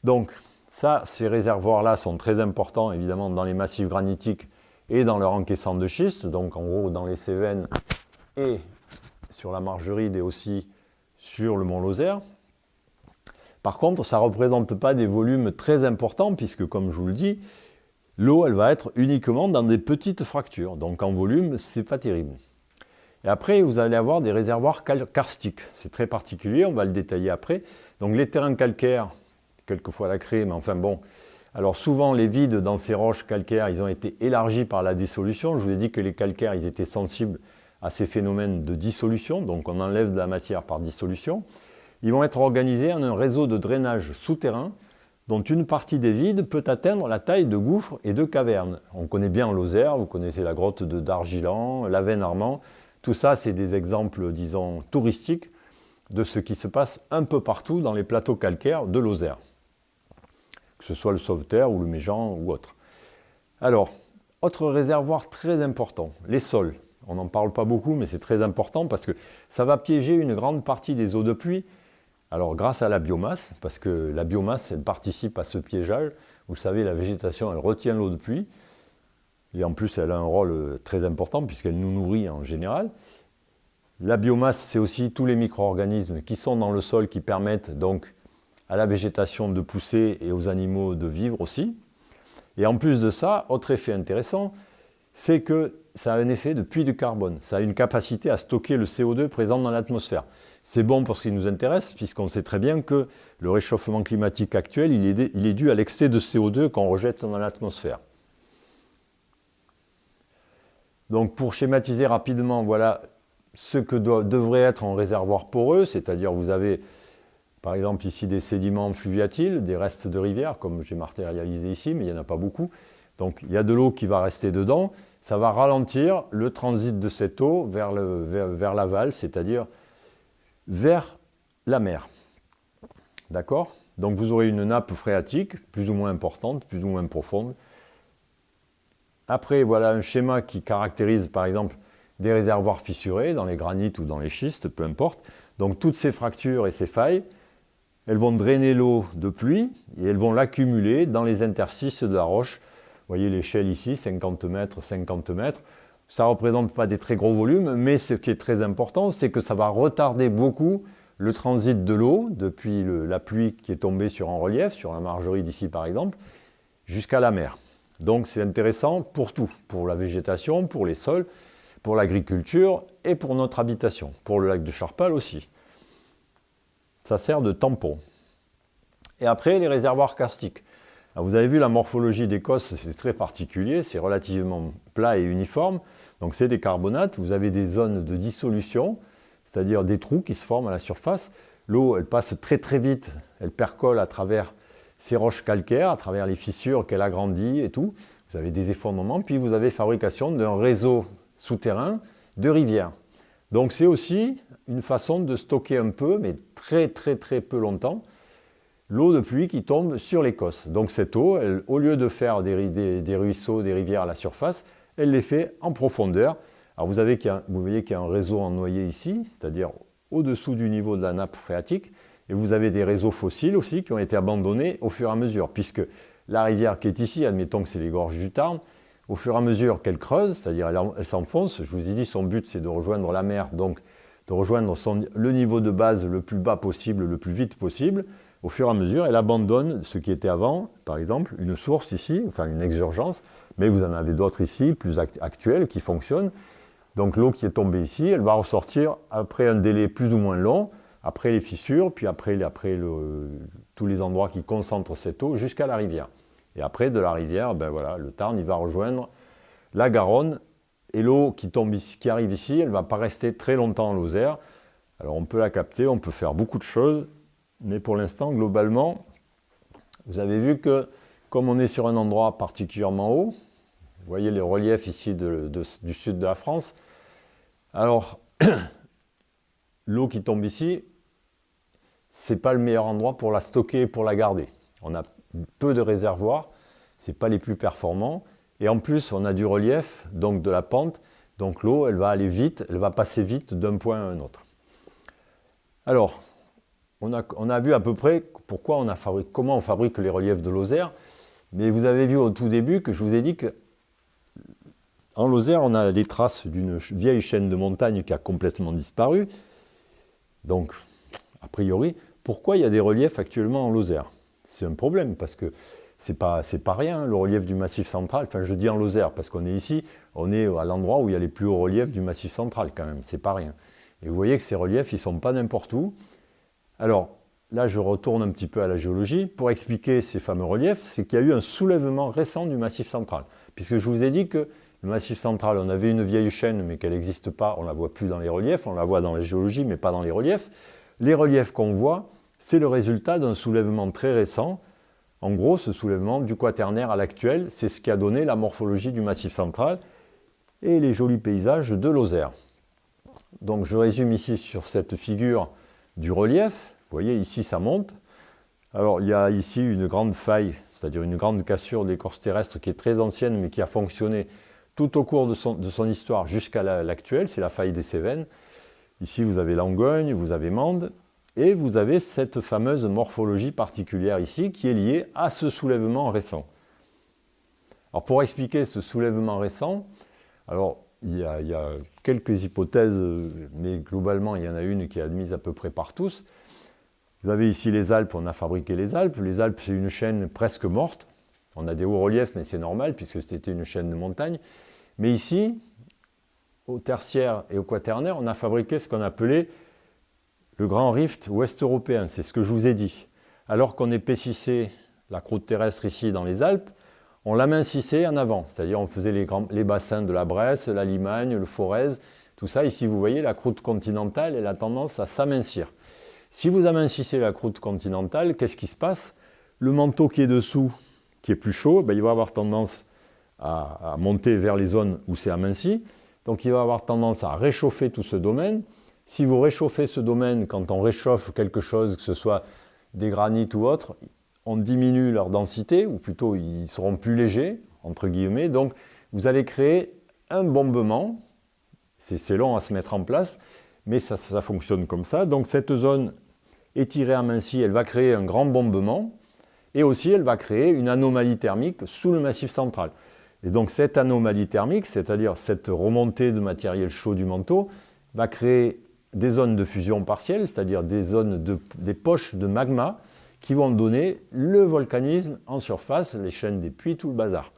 Donc ça, ces réservoirs-là sont très importants évidemment dans les massifs granitiques et dans leur encaissant de schiste, donc en gros dans les Cévennes et sur la Margeride et aussi sur le mont Lozère. Par contre, ça ne représente pas des volumes très importants puisque, comme je vous le dis, l'eau, elle va être uniquement dans des petites fractures. Donc en volume, ce n'est pas terrible. Et après, vous allez avoir des réservoirs karstiques. C'est très particulier, on va le détailler après. Donc les terrains calcaires, quelquefois la craie, mais enfin bon. Alors souvent, les vides dans ces roches calcaires, ils ont été élargis par la dissolution. Je vous ai dit que les calcaires, ils étaient sensibles à ces phénomènes de dissolution. Donc on enlève de la matière par dissolution. Ils vont être organisés en un réseau de drainage souterrain dont une partie des vides peut atteindre la taille de gouffres et de cavernes. On connaît bien en Lozère, vous connaissez la grotte de Dargilan, l'Avesnes-Armand. Tout ça, c'est des exemples, disons, touristiques de ce qui se passe un peu partout dans les plateaux calcaires de Lozère. Que ce soit le Sauveterre ou le Méjean ou autre. Alors, autre réservoir très important, les sols. On n'en parle pas beaucoup, mais c'est très important parce que ça va piéger une grande partie des eaux de pluie. Alors grâce à la biomasse, parce que la biomasse, elle participe à ce piégeage. Vous savez, la végétation, elle retient l'eau de pluie. Et en plus, elle a un rôle très important puisqu'elle nous nourrit en général. La biomasse, c'est aussi tous les micro-organismes qui sont dans le sol qui permettent donc à la végétation de pousser et aux animaux de vivre aussi. Et en plus de ça, autre effet intéressant, c'est que ça a un effet de puits de carbone. Ça a une capacité à stocker le CO2 présent dans l'atmosphère. C'est bon pour ce qui nous intéresse, puisqu'on sait très bien que le réchauffement climatique actuel, il est dû à l'excès de CO2 qu'on rejette dans l'atmosphère. Donc pour schématiser rapidement, voilà ce que devrait être un réservoir poreux, c'est-à-dire vous avez par exemple ici des sédiments fluviatiles, des restes de rivières, comme j'ai matérialisé ici, mais il n'y en a pas beaucoup. Donc il y a de l'eau qui va rester dedans, ça va ralentir le transit de cette eau vers l'aval, c'est-à-dire vers la mer. D'accord? Donc vous aurez une nappe phréatique, plus ou moins importante, plus ou moins profonde. Après, voilà un schéma qui caractérise par exemple des réservoirs fissurés dans les granites ou dans les schistes, peu importe. Donc toutes ces fractures et ces failles, elles vont drainer l'eau de pluie et elles vont l'accumuler dans les interstices de la roche. Vous voyez l'échelle ici, 50 mètres, 50 mètres. Ça ne représente pas des très gros volumes, mais ce qui est très important, c'est que ça va retarder beaucoup le transit de l'eau depuis la pluie qui est tombée sur un relief, sur la margerie d'ici par exemple, jusqu'à la mer. Donc c'est intéressant pour tout, pour la végétation, pour les sols, pour l'agriculture et pour notre habitation, pour le lac de Charpal aussi. Ça sert de tampon. Et après, les réservoirs karstiques. Alors, vous avez vu la morphologie des cosses, c'est très particulier, c'est relativement plat et uniforme. Donc c'est des carbonates, vous avez des zones de dissolution, c'est-à-dire des trous qui se forment à la surface. L'eau, elle passe très très vite, elle percole à travers ces roches calcaires, à travers les fissures qu'elle agrandit et tout. Vous avez des effondrements, puis vous avez fabrication d'un réseau souterrain de rivières. Donc c'est aussi une façon de stocker un peu, mais très très très peu longtemps, l'eau de pluie qui tombe sur les cosses. Donc cette eau, elle, au lieu de faire des ruisseaux, des rivières à la surface, elle les fait en profondeur. Alors vous voyez qu'il y a un réseau en noyer ici, c'est-à-dire au-dessous du niveau de la nappe phréatique, et vous avez des réseaux fossiles aussi qui ont été abandonnés au fur et à mesure, puisque la rivière qui est ici, admettons que c'est les gorges du Tarn, au fur et à mesure qu'elle creuse, c'est-à-dire elle s'enfonce, je vous ai dit son but c'est de rejoindre la mer, donc de rejoindre le niveau de base le plus bas possible, le plus vite possible. Au fur et à mesure, elle abandonne ce qui était avant, par exemple, une source ici, enfin une exurgence, mais vous en avez d'autres ici, plus actuelles, qui fonctionnent. Donc l'eau qui est tombée ici, elle va ressortir après un délai plus ou moins long, après les fissures, puis après tous les endroits qui concentrent cette eau jusqu'à la rivière. Et après, de la rivière, ben voilà, le Tarn, il va rejoindre la Garonne, et l'eau qui tombe ici, qui arrive ici, elle ne va pas rester très longtemps en Lozère. Alors on peut la capter, on peut faire beaucoup de choses, mais pour l'instant, globalement, vous avez vu que comme on est sur un endroit particulièrement haut, vous voyez les reliefs ici du sud de la France, alors l'eau qui tombe ici, ce n'est pas le meilleur endroit pour la stocker et pour la garder. On a peu de réservoirs, ce n'est pas les plus performants, et en plus on a du relief, donc de la pente, donc l'eau elle va aller vite, elle va passer vite d'un point à un autre. Alors, on a vu à peu près comment on fabrique les reliefs de Lozère, mais vous avez vu au tout début que je vous ai dit que en Lozère, on a les traces d'une vieille chaîne de montagne qui a complètement disparu. Donc, a priori, pourquoi il y a des reliefs actuellement en Lozère? C'est un problème, parce que c'est pas rien, le relief du Massif central. Enfin, je dis en Lozère, parce qu'on est ici, on est à l'endroit où il y a les plus hauts reliefs du Massif central, quand même, c'est pas rien. Et vous voyez que ces reliefs, ils ne sont pas n'importe où. Alors, là, je retourne un petit peu à la géologie. Pour expliquer ces fameux reliefs, c'est qu'il y a eu un soulèvement récent du Massif central. Puisque je vous ai dit que le Massif central, on avait une vieille chaîne, mais qu'elle n'existe pas, on ne la voit plus dans les reliefs, on la voit dans la géologie, mais pas dans les reliefs. Les reliefs qu'on voit, c'est le résultat d'un soulèvement très récent. En gros, ce soulèvement du Quaternaire à l'actuel, c'est ce qui a donné la morphologie du Massif central et les jolis paysages de Lozère. Donc je résume ici sur cette figure du relief. Vous voyez, ici ça monte. Alors il y a ici une grande faille, c'est-à-dire une grande cassure de l'écorce terrestre qui est très ancienne, mais qui a fonctionné tout au cours de son histoire jusqu'à l'actuel, c'est la faille des Cévennes. Ici vous avez Langogne, vous avez Mende, et vous avez cette fameuse morphologie particulière ici qui est liée à ce soulèvement récent. Alors pour expliquer ce soulèvement récent, alors il y a quelques hypothèses, mais globalement il y en a une qui est admise à peu près par tous. Vous avez ici les Alpes, on a fabriqué les Alpes. Les Alpes, c'est une chaîne presque morte. On a des hauts reliefs, mais c'est normal puisque c'était une chaîne de montagne. Mais ici, au tertiaire et au quaternaire, on a fabriqué ce qu'on appelait le grand rift ouest européen, c'est ce que je vous ai dit. Alors qu'on épaississait la croûte terrestre ici dans les Alpes, on l'amincissait en avant, c'est-à-dire on faisait les bassins de la Bresse, la Limagne, le Forez, tout ça. Ici, vous voyez, la croûte continentale, elle a tendance à s'amincir. Si vous amincissez la croûte continentale, qu'est-ce qui se passe? Le manteau qui est dessous, qui est plus chaud, ben, il va avoir tendance à monter vers les zones où c'est aminci. Donc il va avoir tendance à réchauffer tout ce domaine. Si vous réchauffez ce domaine, quand on réchauffe quelque chose, que ce soit des granites ou autre, on diminue leur densité, ou plutôt ils seront plus légers, entre guillemets. Donc vous allez créer un bombement. C'est long à se mettre en place, mais ça fonctionne comme ça. Donc cette zone étirée, amincie, elle va créer un grand bombement, et aussi elle va créer une anomalie thermique sous le massif central. Et donc cette anomalie thermique, c'est-à-dire cette remontée de matériel chaud du manteau, va créer des zones de fusion partielle, c'est-à-dire des poches de magma qui vont donner le volcanisme en surface, les chaînes des puits, tout le bazar.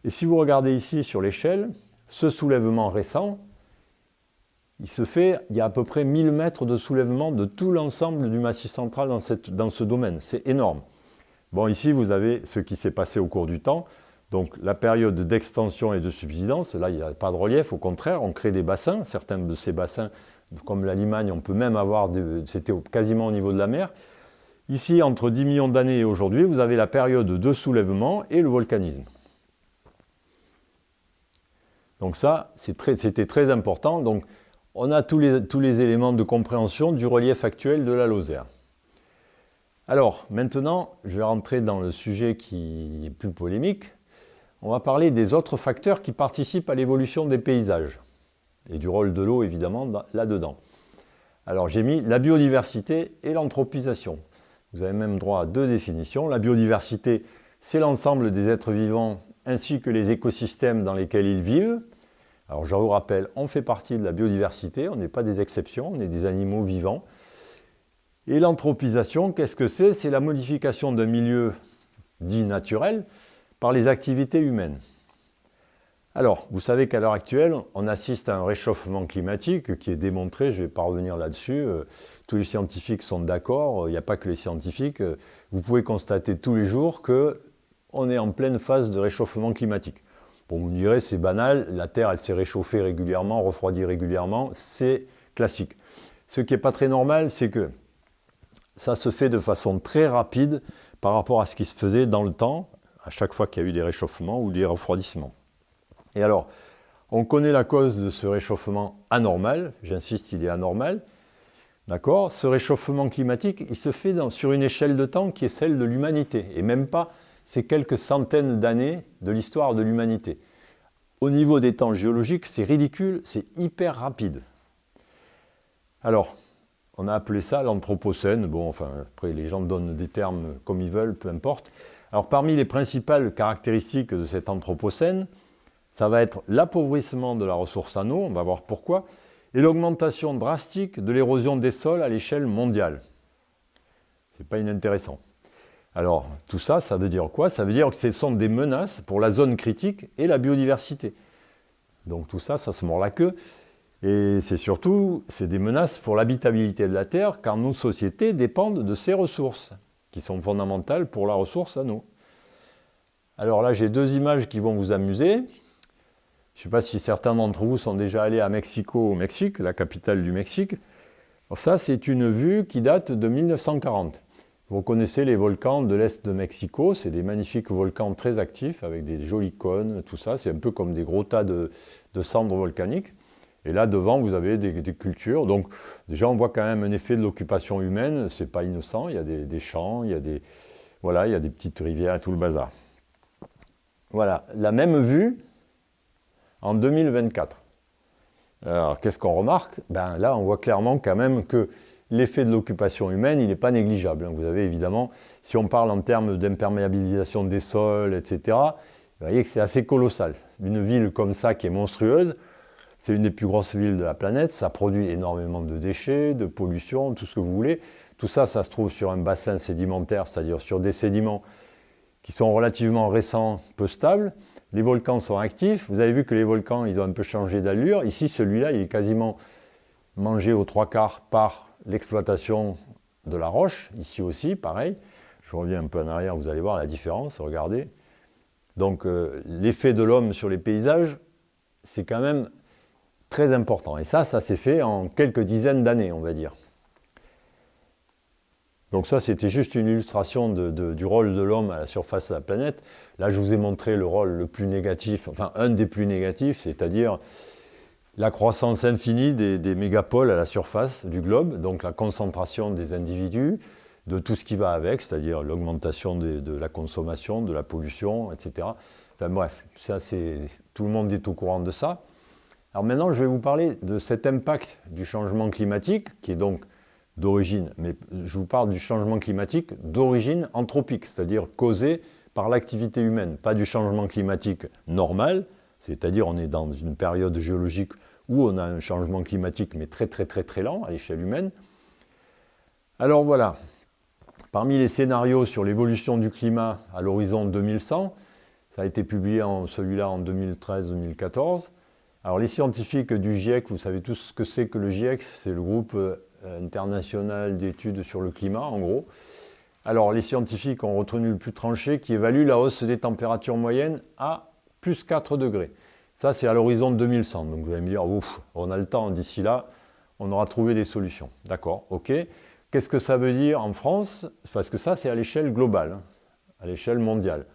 Et si vous regardez ici sur l'échelle, ce soulèvement récent, il y a à peu près 1000 mètres de soulèvement de tout l'ensemble du massif central dans ce domaine. C'est énorme. Bon, ici, vous avez ce qui s'est passé au cours du temps. Donc, la période d'extension et de subsidence, là, il n'y a pas de relief. Au contraire, on crée des bassins. Certains de ces bassins, comme la Limagne, on peut même avoir, c'était quasiment au niveau de la mer. Ici, entre 10 millions d'années et aujourd'hui, vous avez la période de soulèvement et le volcanisme. Donc ça, c'était très important. Donc, on a tous les éléments de compréhension du relief actuel de la Lozère. Alors, maintenant, je vais rentrer dans le sujet qui est plus polémique. On va parler des autres facteurs qui participent à l'évolution des paysages et du rôle de l'eau, évidemment, là-dedans. Alors, j'ai mis la biodiversité et l'anthropisation. Vous avez même droit à 2 définitions. La biodiversité, c'est l'ensemble des êtres vivants ainsi que les écosystèmes dans lesquels ils vivent. Alors, je vous rappelle, on fait partie de la biodiversité, on n'est pas des exceptions, on est des animaux vivants. Et l'anthropisation, qu'est-ce que c'est? C'est la modification d'un milieu dit naturel par les activités humaines. Alors, vous savez qu'à l'heure actuelle, on assiste à un réchauffement climatique qui est démontré, je ne vais pas revenir là-dessus, tous les scientifiques sont d'accord, il n'y a pas que les scientifiques, vous pouvez constater tous les jours qu'on est en pleine phase de réchauffement climatique. Bon, vous me direz, c'est banal, la Terre, elle s'est réchauffée régulièrement, refroidie régulièrement, c'est classique. Ce qui n'est pas très normal, c'est que ça se fait de façon très rapide par rapport à ce qui se faisait dans le temps, à chaque fois qu'il y a eu des réchauffements ou des refroidissements. Et alors, on connaît la cause de ce réchauffement anormal, j'insiste, il est anormal, d'accord? Ce réchauffement climatique, il se fait sur une échelle de temps qui est celle de l'humanité, et même pas ces quelques centaines d'années de l'histoire de l'humanité. Au niveau des temps géologiques, c'est ridicule, c'est hyper rapide. Alors, on a appelé ça l'anthropocène. Bon, enfin, après, les gens donnent des termes comme ils veulent, peu importe. Alors, parmi les principales caractéristiques de cet anthropocène, ça va être l'appauvrissement de la ressource en eau, on va voir pourquoi, et l'augmentation drastique de l'érosion des sols à l'échelle mondiale. C'est pas inintéressant. Alors, tout ça, ça veut dire quoi? Ça veut dire que ce sont des menaces pour la zone critique et la biodiversité. Donc tout ça, ça se mord la queue. Et c'est des menaces pour l'habitabilité de la Terre, car nos sociétés dépendent de ces ressources, qui sont fondamentales pour la ressource en eau. Alors là, j'ai 2 images qui vont vous amuser. Je ne sais pas si certains d'entre vous sont déjà allés à Mexico, au Mexique, la capitale du Mexique. Alors ça, c'est une vue qui date de 1940. Vous connaissez les volcans de l'Est de Mexico, c'est des magnifiques volcans très actifs, avec des jolis cônes, tout ça. C'est un peu comme des gros tas de cendres volcaniques. Et là, devant, vous avez des cultures. Donc, déjà, on voit quand même un effet de l'occupation humaine. Ce n'est pas innocent. Il y a des champs, il y a des petites rivières et tout le bazar. Voilà, la même vue en 2024. Alors, qu'est-ce qu'on remarque? Ben, là, on voit clairement quand même que l'effet de l'occupation humaine, il n'est pas négligeable. Vous avez évidemment, si on parle en termes d'imperméabilisation des sols, etc., vous voyez que c'est assez colossal. Une ville comme ça qui est monstrueuse, c'est une des plus grosses villes de la planète, ça produit énormément de déchets, de pollution, tout ce que vous voulez. Tout ça, ça se trouve sur un bassin sédimentaire, c'est-à-dire sur des sédiments qui sont relativement récents, peu stables. les volcans sont actifs. Vous avez vu que les volcans, ils ont un peu changé d'allure. Ici, celui-là, il est quasiment mangé aux 3/4 par l'exploitation de la roche. Ici aussi, pareil. Je reviens un peu en arrière, vous allez voir la différence, regardez. Donc, l'effet de l'homme sur les paysages, c'est quand même très important. Et ça s'est fait en quelques dizaines d'années, on va dire. Donc ça, c'était juste une illustration du rôle de l'homme à la surface de la planète. Là, je vous ai montré le rôle le plus négatif, enfin un des plus négatifs, c'est-à-dire la croissance infinie des mégapoles à la surface du globe, donc la concentration des individus, de tout ce qui va avec, c'est-à-dire l'augmentation de la consommation, de la pollution, etc. Enfin bref, ça, tout le monde est au courant de ça. Alors maintenant, je vais vous parler de cet impact du changement climatique, qui est donc d'origine, mais je vous parle du changement climatique d'origine anthropique, c'est-à-dire causé par l'activité humaine, pas du changement climatique normal, c'est-à-dire on est dans une période géologique où on a un changement climatique, mais très très très très lent à l'échelle humaine. Alors voilà, parmi les scénarios sur l'évolution du climat à l'horizon 2100, ça a été publié celui-là en 2013-2014. Alors les scientifiques du GIEC, vous savez tous ce que c'est que le GIEC, c'est le groupe international d'études sur le climat, en gros. Alors les scientifiques ont retenu le plus tranché qui évalue la hausse des températures moyennes à plus 4 degrés. Ça, c'est à l'horizon 2100. Donc vous allez me dire, ouf, on a le temps, d'ici là, on aura trouvé des solutions. D'accord, ok. Qu'est-ce que ça veut dire en France? Parce que ça, c'est à l'échelle globale, à l'échelle mondiale.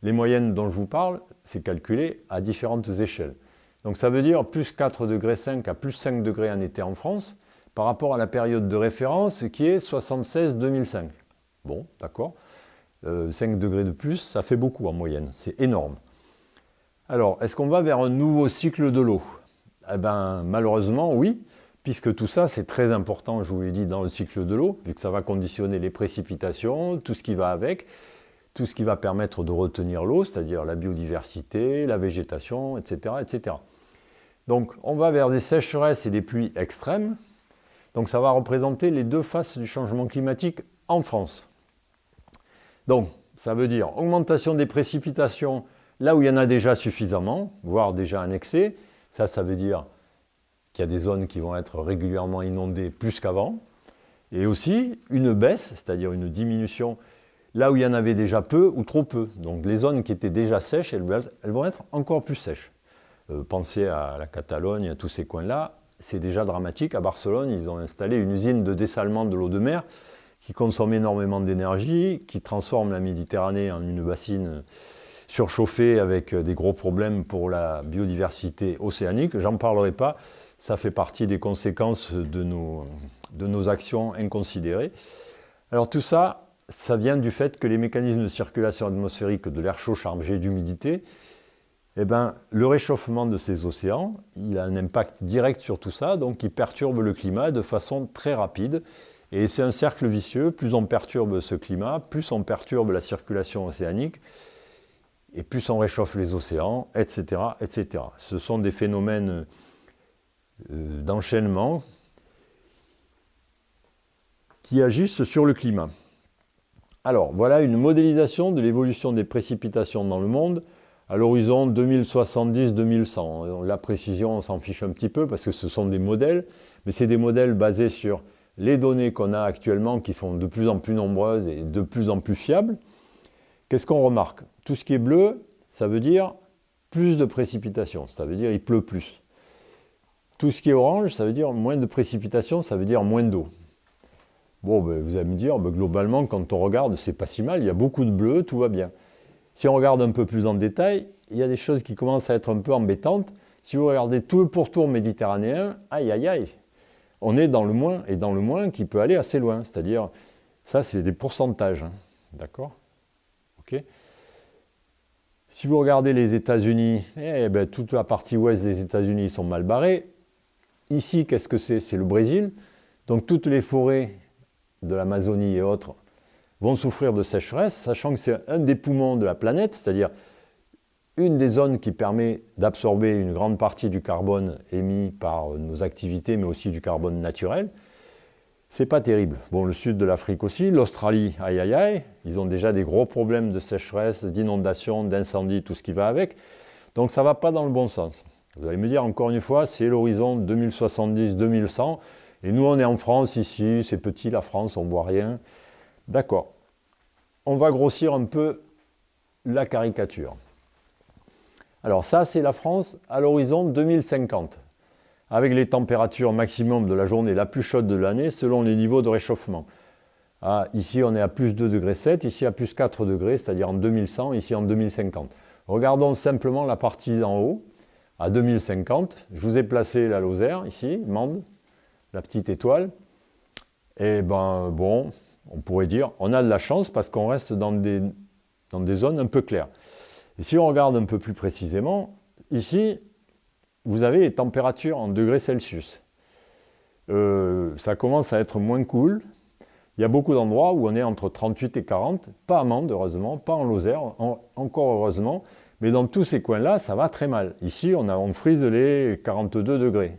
Les moyennes dont je vous parle, c'est calculé à différentes échelles. Donc ça veut dire plus 4,5 degrés à plus 5 degrés en été en France, par rapport à la période de référence qui est 76-2005. Bon, d'accord. 5 degrés de plus, ça fait beaucoup en moyenne, c'est énorme. Alors, est-ce qu'on va vers un nouveau cycle de l'eau? Eh bien, malheureusement, oui, puisque tout ça, c'est très important, je vous l'ai dit, dans le cycle de l'eau, vu que ça va conditionner les précipitations, tout ce qui va avec, tout ce qui va permettre de retenir l'eau, c'est-à-dire la biodiversité, la végétation, etc., etc. Donc, on va vers des sécheresses et des pluies extrêmes. Donc ça va représenter les deux faces du changement climatique en France. Donc ça veut dire augmentation des précipitations là où il y en a déjà suffisamment, voire déjà un excès. Ça veut dire qu'il y a des zones qui vont être régulièrement inondées plus qu'avant. Et aussi une baisse, c'est-à-dire une diminution là où il y en avait déjà peu ou trop peu. Donc les zones qui étaient déjà sèches, elles vont être encore plus sèches. Pensez à la Catalogne, à tous ces coins-là. C'est déjà dramatique. À Barcelone, ils ont installé une usine de dessalement de l'eau de mer qui consomme énormément d'énergie, qui transforme la Méditerranée en une bassine surchauffée avec des gros problèmes pour la biodiversité océanique. J'en parlerai pas, ça fait partie des conséquences de nos actions inconsidérées. Alors tout ça, ça vient du fait que les mécanismes de circulation atmosphérique de l'air chaud chargé d'humidité, eh bien, le réchauffement de ces océans, il a un impact direct sur tout ça, donc il perturbe le climat de façon très rapide. Et c'est un cercle vicieux, plus on perturbe ce climat, plus on perturbe la circulation océanique, et plus on réchauffe les océans, etc., etc. Ce sont des phénomènes d'enchaînement qui agissent sur le climat. Alors, voilà une modélisation de l'évolution des précipitations dans le monde à l'horizon 2070-2100. La précision, on s'en fiche un petit peu parce que ce sont des modèles, mais c'est des modèles basés sur les données qu'on a actuellement qui sont de plus en plus nombreuses et de plus en plus fiables. Qu'est-ce qu'on remarque? Tout ce qui est bleu, ça veut dire plus de précipitations, ça veut dire il pleut plus. Tout ce qui est orange, ça veut dire moins de précipitations, ça veut dire moins d'eau. Bon, ben, vous allez me dire, ben, globalement, quand on regarde, c'est pas si mal, il y a beaucoup de bleu, tout va bien. Si on regarde un peu plus en détail, il y a des choses qui commencent à être un peu embêtantes. Si vous regardez tout le pourtour méditerranéen, aïe aïe aïe, on est dans le moins, et dans le moins qui peut aller assez loin. C'est-à-dire, ça c'est des pourcentages, hein. D'accord? Ok. Si vous regardez les États-Unis, eh ben, toute la partie ouest des États-Unis sont mal barrées. Ici, qu'est-ce que c'est? C'est le Brésil. Donc toutes les forêts de l'Amazonie et autres vont souffrir de sécheresse, sachant que c'est un des poumons de la planète, c'est-à-dire une des zones qui permet d'absorber une grande partie du carbone émis par nos activités, mais aussi du carbone naturel. c'est pas terrible. Bon, le sud de l'Afrique aussi, l'Australie, aïe aïe aïe, ils ont déjà des gros problèmes de sécheresse, d'inondation, d'incendie, tout ce qui va avec. Donc ça va pas dans le bon sens. Vous allez me dire, encore une fois, c'est l'horizon 2070-2100, et nous on est en France ici, c'est petit la France, on voit rien. D'accord. On va grossir un peu la caricature. Alors ça, c'est la France à l'horizon 2050, avec les températures maximum de la journée la plus chaude de l'année selon les niveaux de réchauffement. Ah, ici, on est à plus 2,7 degrés, ici à plus 4 degrés, c'est-à-dire en 2100, ici en 2050. Regardons simplement la partie en haut, à 2050. Je vous ai placé la Lozère, ici, Mende, la petite étoile. Et ben bon, on pourrait dire, on a de la chance parce qu'on reste dans des zones un peu claires. Et si on regarde un peu plus précisément, ici, vous avez les températures en degrés Celsius. Ça commence à être moins cool. Il y a beaucoup d'endroits où on est entre 38 et 40, pas à Mende, heureusement, pas en Lozère, encore heureusement, mais dans tous ces coins-là, ça va très mal. Ici, on frise les 42 degrés.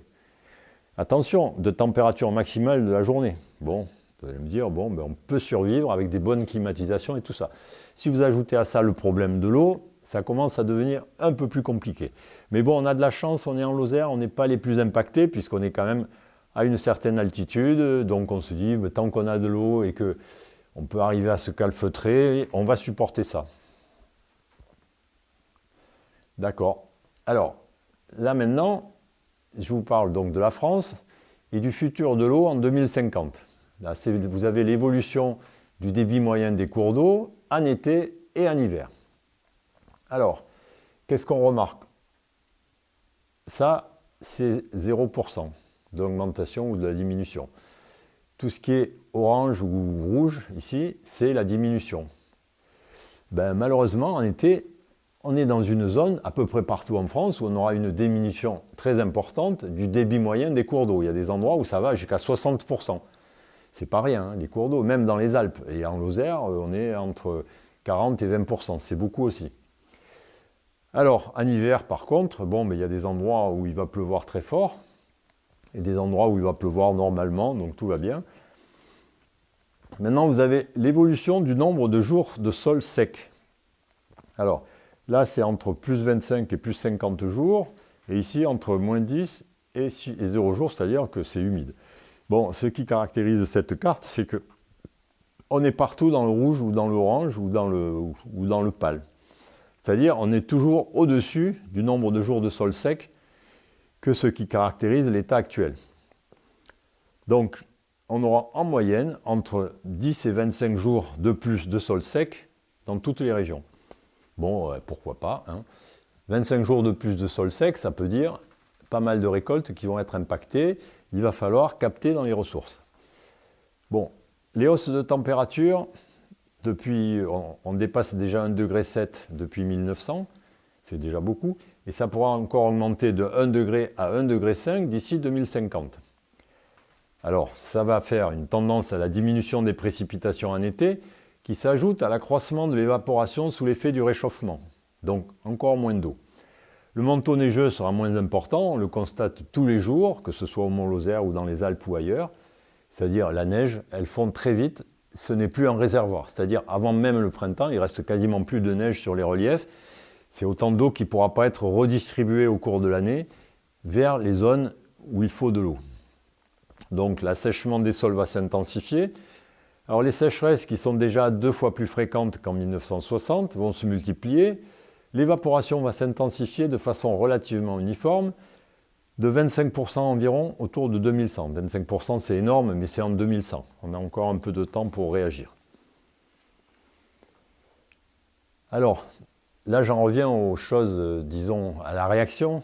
Attention, de température maximale de la journée. Bon, vous allez me dire, bon, ben on peut survivre avec des bonnes climatisations et tout ça. Si vous ajoutez à ça le problème de l'eau, ça commence à devenir un peu plus compliqué. Mais bon, on a de la chance, on est en Lozère, on n'est pas les plus impactés, puisqu'on est quand même à une certaine altitude, donc on se dit, mais tant qu'on a de l'eau et qu'on peut arriver à se calfeutrer, on va supporter ça. D'accord. Alors, là maintenant, je vous parle donc de la France et du futur de l'eau en 2050. Là, vous avez l'évolution du débit moyen des cours d'eau en été et en hiver. Alors, qu'est-ce qu'on remarque? Ça, c'est 0% d'augmentation ou de la diminution. Tout ce qui est orange ou rouge, ici, c'est la diminution. Ben, malheureusement, en été, on est dans une zone, à peu près partout en France, où on aura une diminution très importante du débit moyen des cours d'eau. Il y a des endroits où ça va jusqu'à 60%. C'est pas rien, hein, les cours d'eau, même dans les Alpes. Et en Lozère, on est entre 40 et 20%, c'est beaucoup aussi. Alors, en hiver, par contre, bon, mais il y a des endroits où il va pleuvoir très fort, et des endroits où il va pleuvoir normalement, donc tout va bien. Maintenant, vous avez l'évolution du nombre de jours de sol sec. Alors, là, c'est entre plus 25 et plus 50 jours, et ici, entre moins 10 et 0 jours, c'est-à-dire que c'est humide. Bon, ce qui caractérise cette carte, c'est que on est partout dans le rouge ou dans l'orange ou dans le pâle. C'est-à-dire, on est toujours au-dessus du nombre de jours de sol sec que ce qui caractérise l'état actuel. Donc, on aura en moyenne entre 10 et 25 jours de plus de sol sec dans toutes les régions. Bon, pourquoi pas, hein. 25 jours de plus de sol sec, ça peut dire pas mal de récoltes qui vont être impactées. Il va falloir capter dans les ressources. Bon, les hausses de température, depuis, on dépasse déjà 1,7 degré depuis 1900, c'est déjà beaucoup, et ça pourra encore augmenter de 1 degré à 1,5 degré d'ici 2050. Alors, ça va faire une tendance à la diminution des précipitations en été, qui s'ajoute à l'accroissement de l'évaporation sous l'effet du réchauffement, donc encore moins d'eau. Le manteau neigeux sera moins important, on le constate tous les jours, que ce soit au Mont-Lozère ou dans les Alpes ou ailleurs, c'est-à-dire la neige, elle fond très vite, ce n'est plus un réservoir, c'est-à-dire avant même le printemps, il reste quasiment plus de neige sur les reliefs, c'est autant d'eau qui ne pourra pas être redistribuée au cours de l'année vers les zones où il faut de l'eau. Donc l'assèchement des sols va s'intensifier. Alors les sécheresses qui sont déjà 2 fois plus fréquentes qu'en 1960 vont se multiplier. L'évaporation va s'intensifier de façon relativement uniforme, de 25% environ autour de 2100. 25% c'est énorme, mais c'est en 2100. On a encore un peu de temps pour réagir. Alors, là j'en reviens aux choses, disons, à la réaction.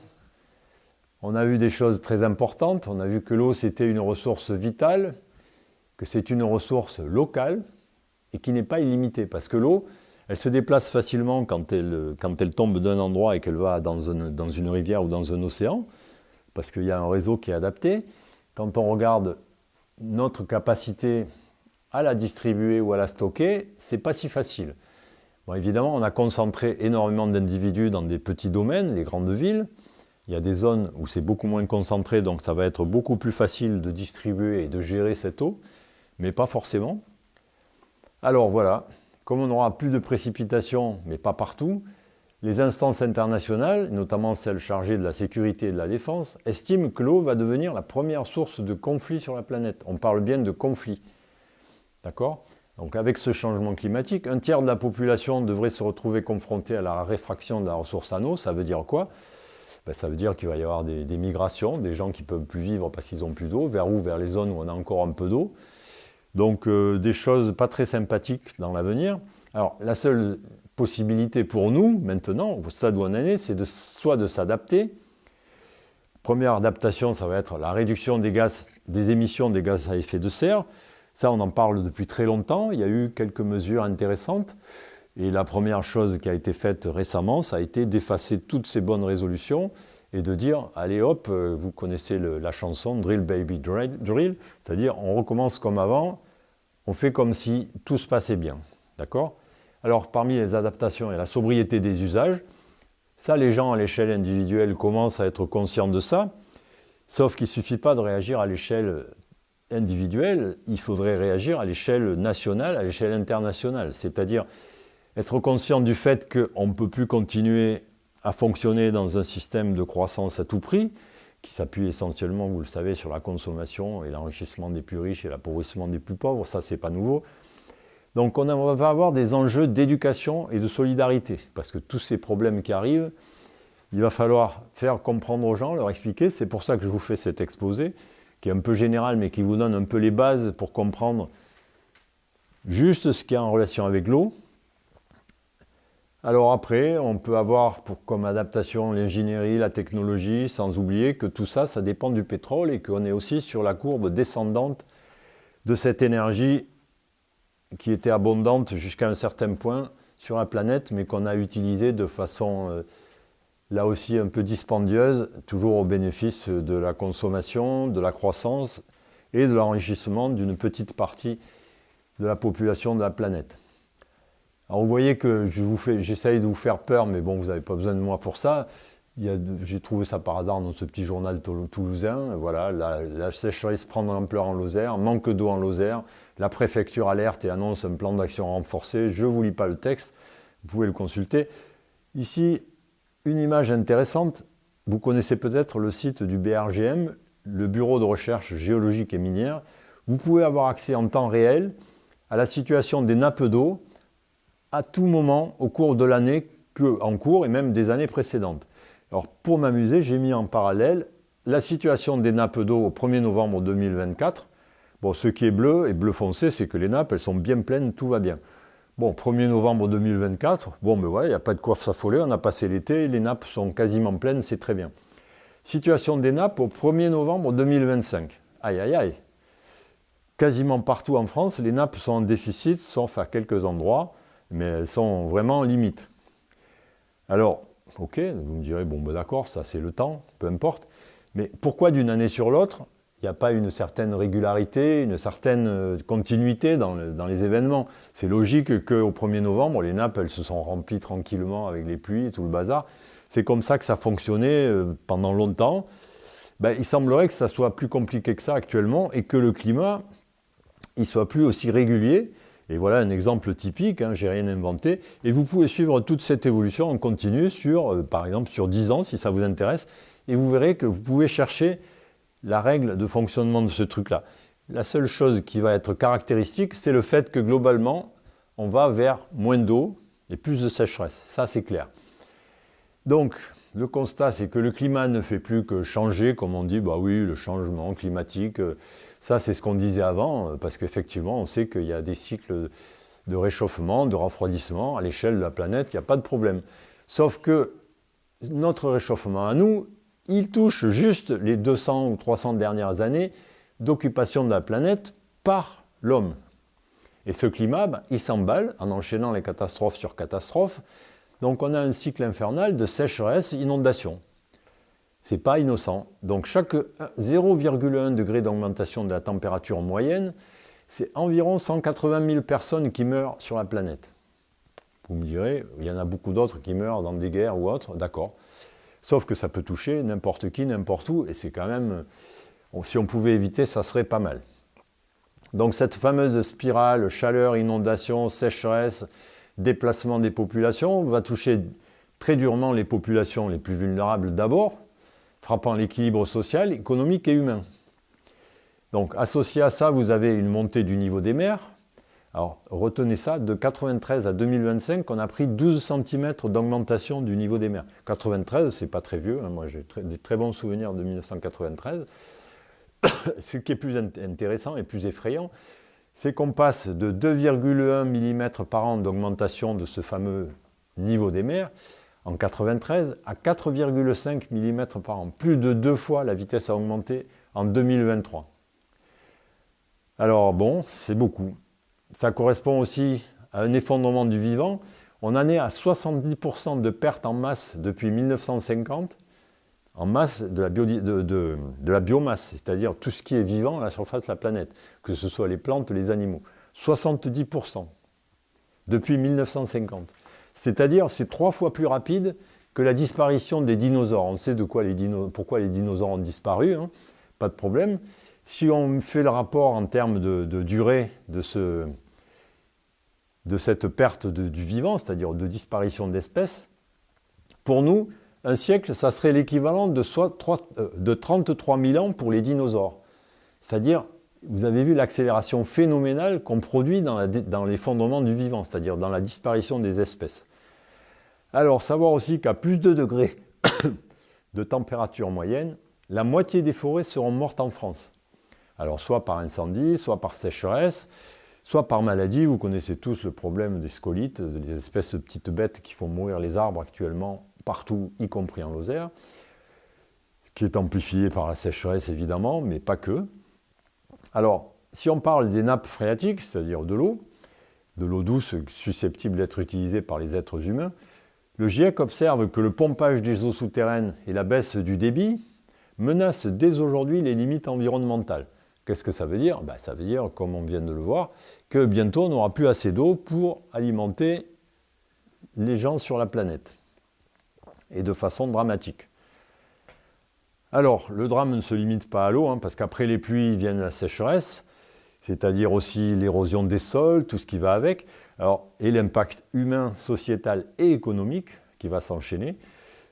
On a vu des choses très importantes. On a vu que l'eau c'était une ressource vitale, que c'est une ressource locale et qui n'est pas illimitée. Parce que l'eau, elle se déplace facilement quand elle tombe d'un endroit et qu'elle va dans une rivière ou dans un océan, parce qu'il y a un réseau qui est adapté. Quand on regarde notre capacité à la distribuer ou à la stocker, c'est pas si facile. Bon, évidemment, on a concentré énormément d'individus dans des petits domaines, les grandes villes. Il y a des zones où c'est beaucoup moins concentré, donc ça va être beaucoup plus facile de distribuer et de gérer cette eau. mais pas forcément. Alors voilà, comme on n'aura plus de précipitations, mais pas partout, les instances internationales, notamment celles chargées de la sécurité et de la défense, estiment que l'eau va devenir la première source de conflit sur la planète. On parle bien de conflit. D'accord ? Donc avec ce changement climatique, un tiers de la population devrait se retrouver confrontée à la raréfaction de la ressource en eau. Ça veut dire quoi ? Ça veut dire qu'il va y avoir des migrations, des gens qui ne peuvent plus vivre parce qu'ils n'ont plus d'eau. Vers où ? Vers les zones où on a encore un peu d'eau. Donc des choses pas très sympathiques dans l'avenir. Alors la seule possibilité pour nous, maintenant, au stade où on en est, c'est soit de s'adapter. Première adaptation, ça va être la réduction des émissions des gaz à effet de serre. Ça, on en parle depuis très longtemps. Il y a eu quelques mesures intéressantes. Et la première chose qui a été faite récemment, ça a été d'effacer toutes ces bonnes résolutions et de dire, allez hop, vous connaissez la chanson Drill Baby Drill, c'est-à-dire on recommence comme avant, on fait comme si tout se passait bien. D'accord ? Alors, parmi les adaptations et la sobriété des usages, ça, les gens à l'échelle individuelle commencent à être conscients de ça, sauf qu'il ne suffit pas de réagir à l'échelle individuelle, il faudrait réagir à l'échelle nationale, à l'échelle internationale, c'est-à-dire être conscient du fait qu'on ne peut plus continuer à fonctionner dans un système de croissance à tout prix, qui s'appuie essentiellement, vous le savez, sur la consommation et l'enrichissement des plus riches et l'appauvrissement des plus pauvres, ça c'est pas nouveau. Donc on va avoir des enjeux d'éducation et de solidarité, parce que tous ces problèmes qui arrivent, il va falloir faire comprendre aux gens, leur expliquer, c'est pour ça que je vous fais cet exposé, qui est un peu général, mais qui vous donne un peu les bases pour comprendre juste ce qu'il y a en relation avec l'eau. Alors après, on peut avoir comme adaptation l'ingénierie, la technologie, sans oublier que tout ça, ça dépend du pétrole et qu'on est aussi sur la courbe descendante de cette énergie qui était abondante jusqu'à un certain point sur la planète, mais qu'on a utilisée de façon, là aussi, un peu dispendieuse, toujours au bénéfice de la consommation, de la croissance et de l'enrichissement d'une petite partie de la population de la planète. Alors vous voyez que j'essaye de vous faire peur, mais bon, vous n'avez pas besoin de moi pour ça. J'ai trouvé ça par hasard dans ce petit journal toulousain. Voilà, la sécheresse prend de l'ampleur en Lozère, manque d'eau en Lozère. La préfecture alerte et annonce un plan d'action renforcé. Je ne vous lis pas le texte, vous pouvez le consulter. Ici, une image intéressante. Vous connaissez peut-être le site du BRGM, le Bureau de recherche géologique et minière. Vous pouvez avoir accès en temps réel à la situation des nappes d'eau à tout moment au cours de l'année en cours et même des années précédentes. Alors pour m'amuser, j'ai mis en parallèle la situation des nappes d'eau au 1er novembre 2024. Bon, ce qui est bleu et bleu foncé, c'est que les nappes, elles sont bien pleines, tout va bien. Bon, 1er novembre 2024, bon, ben voilà, il n'y a pas de quoi s'affoler, on a passé l'été, les nappes sont quasiment pleines, c'est très bien. Situation des nappes au 1er novembre 2025. Aïe, aïe, aïe. Quasiment partout en France, les nappes sont en déficit, sauf à quelques endroits, mais elles sont vraiment limites. Alors, ok, vous me direz, bon, ben d'accord, ça c'est le temps, peu importe, mais pourquoi d'une année sur l'autre, il n'y a pas une certaine régularité, une certaine continuité dans les événements? C'est logique qu'au 1er novembre, les nappes, elles se sont remplies tranquillement avec les pluies et tout le bazar. C'est comme ça que ça fonctionnait pendant longtemps. Ben, il semblerait que ça soit plus compliqué que ça actuellement et que le climat, il soit plus aussi régulier. Et voilà un exemple typique, hein, j'ai rien inventé. Et vous pouvez suivre toute cette évolution en continu par exemple, sur 10 ans, si ça vous intéresse. Et vous verrez que vous pouvez chercher la règle de fonctionnement de ce truc-là. La seule chose qui va être caractéristique, c'est le fait que globalement, on va vers moins d'eau et plus de sécheresse. Ça, c'est clair. Donc, le constat, c'est que le climat ne fait plus que changer, comme on dit, bah oui, le changement climatique, ça c'est ce qu'on disait avant, parce qu'effectivement, on sait qu'il y a des cycles de réchauffement, de refroidissement à l'échelle de la planète, il n'y a pas de problème. Sauf que notre réchauffement à nous, il touche juste les 200 ou 300 dernières années d'occupation de la planète par l'homme. Et ce climat, il s'emballe en enchaînant les catastrophes sur catastrophes. Donc on a un cycle infernal de sécheresse, inondation. C'est pas innocent. Donc chaque 0,1 degré d'augmentation de la température moyenne, c'est environ 180 000 personnes qui meurent sur la planète. Vous me direz, il y en a beaucoup d'autres qui meurent dans des guerres ou autres, d'accord. Sauf que ça peut toucher n'importe qui, n'importe où, et c'est quand même, si on pouvait éviter, ça serait pas mal. Donc cette fameuse spirale chaleur, inondation, sécheresse, déplacement des populations va toucher très durement les populations les plus vulnérables d'abord, frappant l'équilibre social, économique et humain. Donc associé à ça, vous avez une montée du niveau des mers. Alors retenez ça, de 93 à 2025, on a pris 12 cm d'augmentation du niveau des mers. 93, c'est pas très vieux, hein, moi j'ai des très bons souvenirs de 1993. Ce qui est plus intéressant et plus effrayant, c'est qu'on passe de 2,1 mm par an d'augmentation de ce fameux niveau des mers en 93 à 4,5 mm par an. Plus de 2 fois la vitesse a augmenté en 2023. Alors bon, c'est beaucoup. Ça correspond aussi à un effondrement du vivant. On en est à 70% de pertes en masse depuis 1950, en masse de la biomasse, c'est-à-dire tout ce qui est vivant à la surface de la planète, que ce soit les plantes, les animaux. 70% depuis 1950. C'est-à-dire c'est 3 fois plus rapide que la disparition des dinosaures. On sait pourquoi les dinosaures ont disparu, hein, pas de problème. Si on fait le rapport en termes de durée de cette perte du vivant, c'est-à-dire de disparition d'espèces, pour nous, un siècle, ça serait l'équivalent de 33 000 ans pour les dinosaures. C'est-à-dire, vous avez vu l'accélération phénoménale qu'on produit dans l'effondrement du vivant, c'est-à-dire dans la disparition des espèces. Alors, savoir aussi qu'à plus de degrés de température moyenne, la moitié des forêts seront mortes en France. Alors, soit par incendie, soit par sécheresse, soit par maladie. Vous connaissez tous le problème des scolites, des espèces de petites bêtes qui font mourir les arbres actuellement partout, y compris en Lozère, qui est amplifié par la sécheresse évidemment, mais pas que. Alors, si on parle des nappes phréatiques, c'est-à-dire de l'eau douce susceptible d'être utilisée par les êtres humains, le GIEC observe que le pompage des eaux souterraines et la baisse du débit menacent dès aujourd'hui les limites environnementales. Qu'est-ce que ça veut dire? Ça veut dire, comme on vient de le voir, que bientôt on n'aura plus assez d'eau pour alimenter les gens sur la planète. Et de façon dramatique. Alors, le drame ne se limite pas à l'eau, hein, parce qu'après les pluies viennent la sécheresse, c'est-à-dire aussi l'érosion des sols, tout ce qui va avec, et l'impact humain, sociétal et économique qui va s'enchaîner.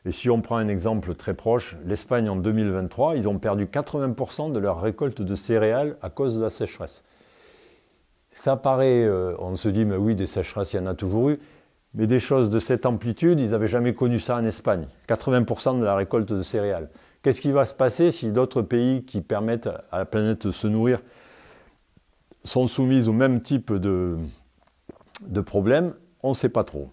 Et si on prend un exemple très proche, l'Espagne en 2023, ils ont perdu 80% de leur récolte de céréales à cause de la sécheresse. Ça paraît, on se dit, mais oui, des sécheresses, il y en a toujours eu, mais des choses de cette amplitude, ils n'avaient jamais connu ça en Espagne. 80% de la récolte de céréales. Qu'est-ce qui va se passer si d'autres pays qui permettent à la planète de se nourrir sont soumis au même type de problèmes? On ne sait pas trop.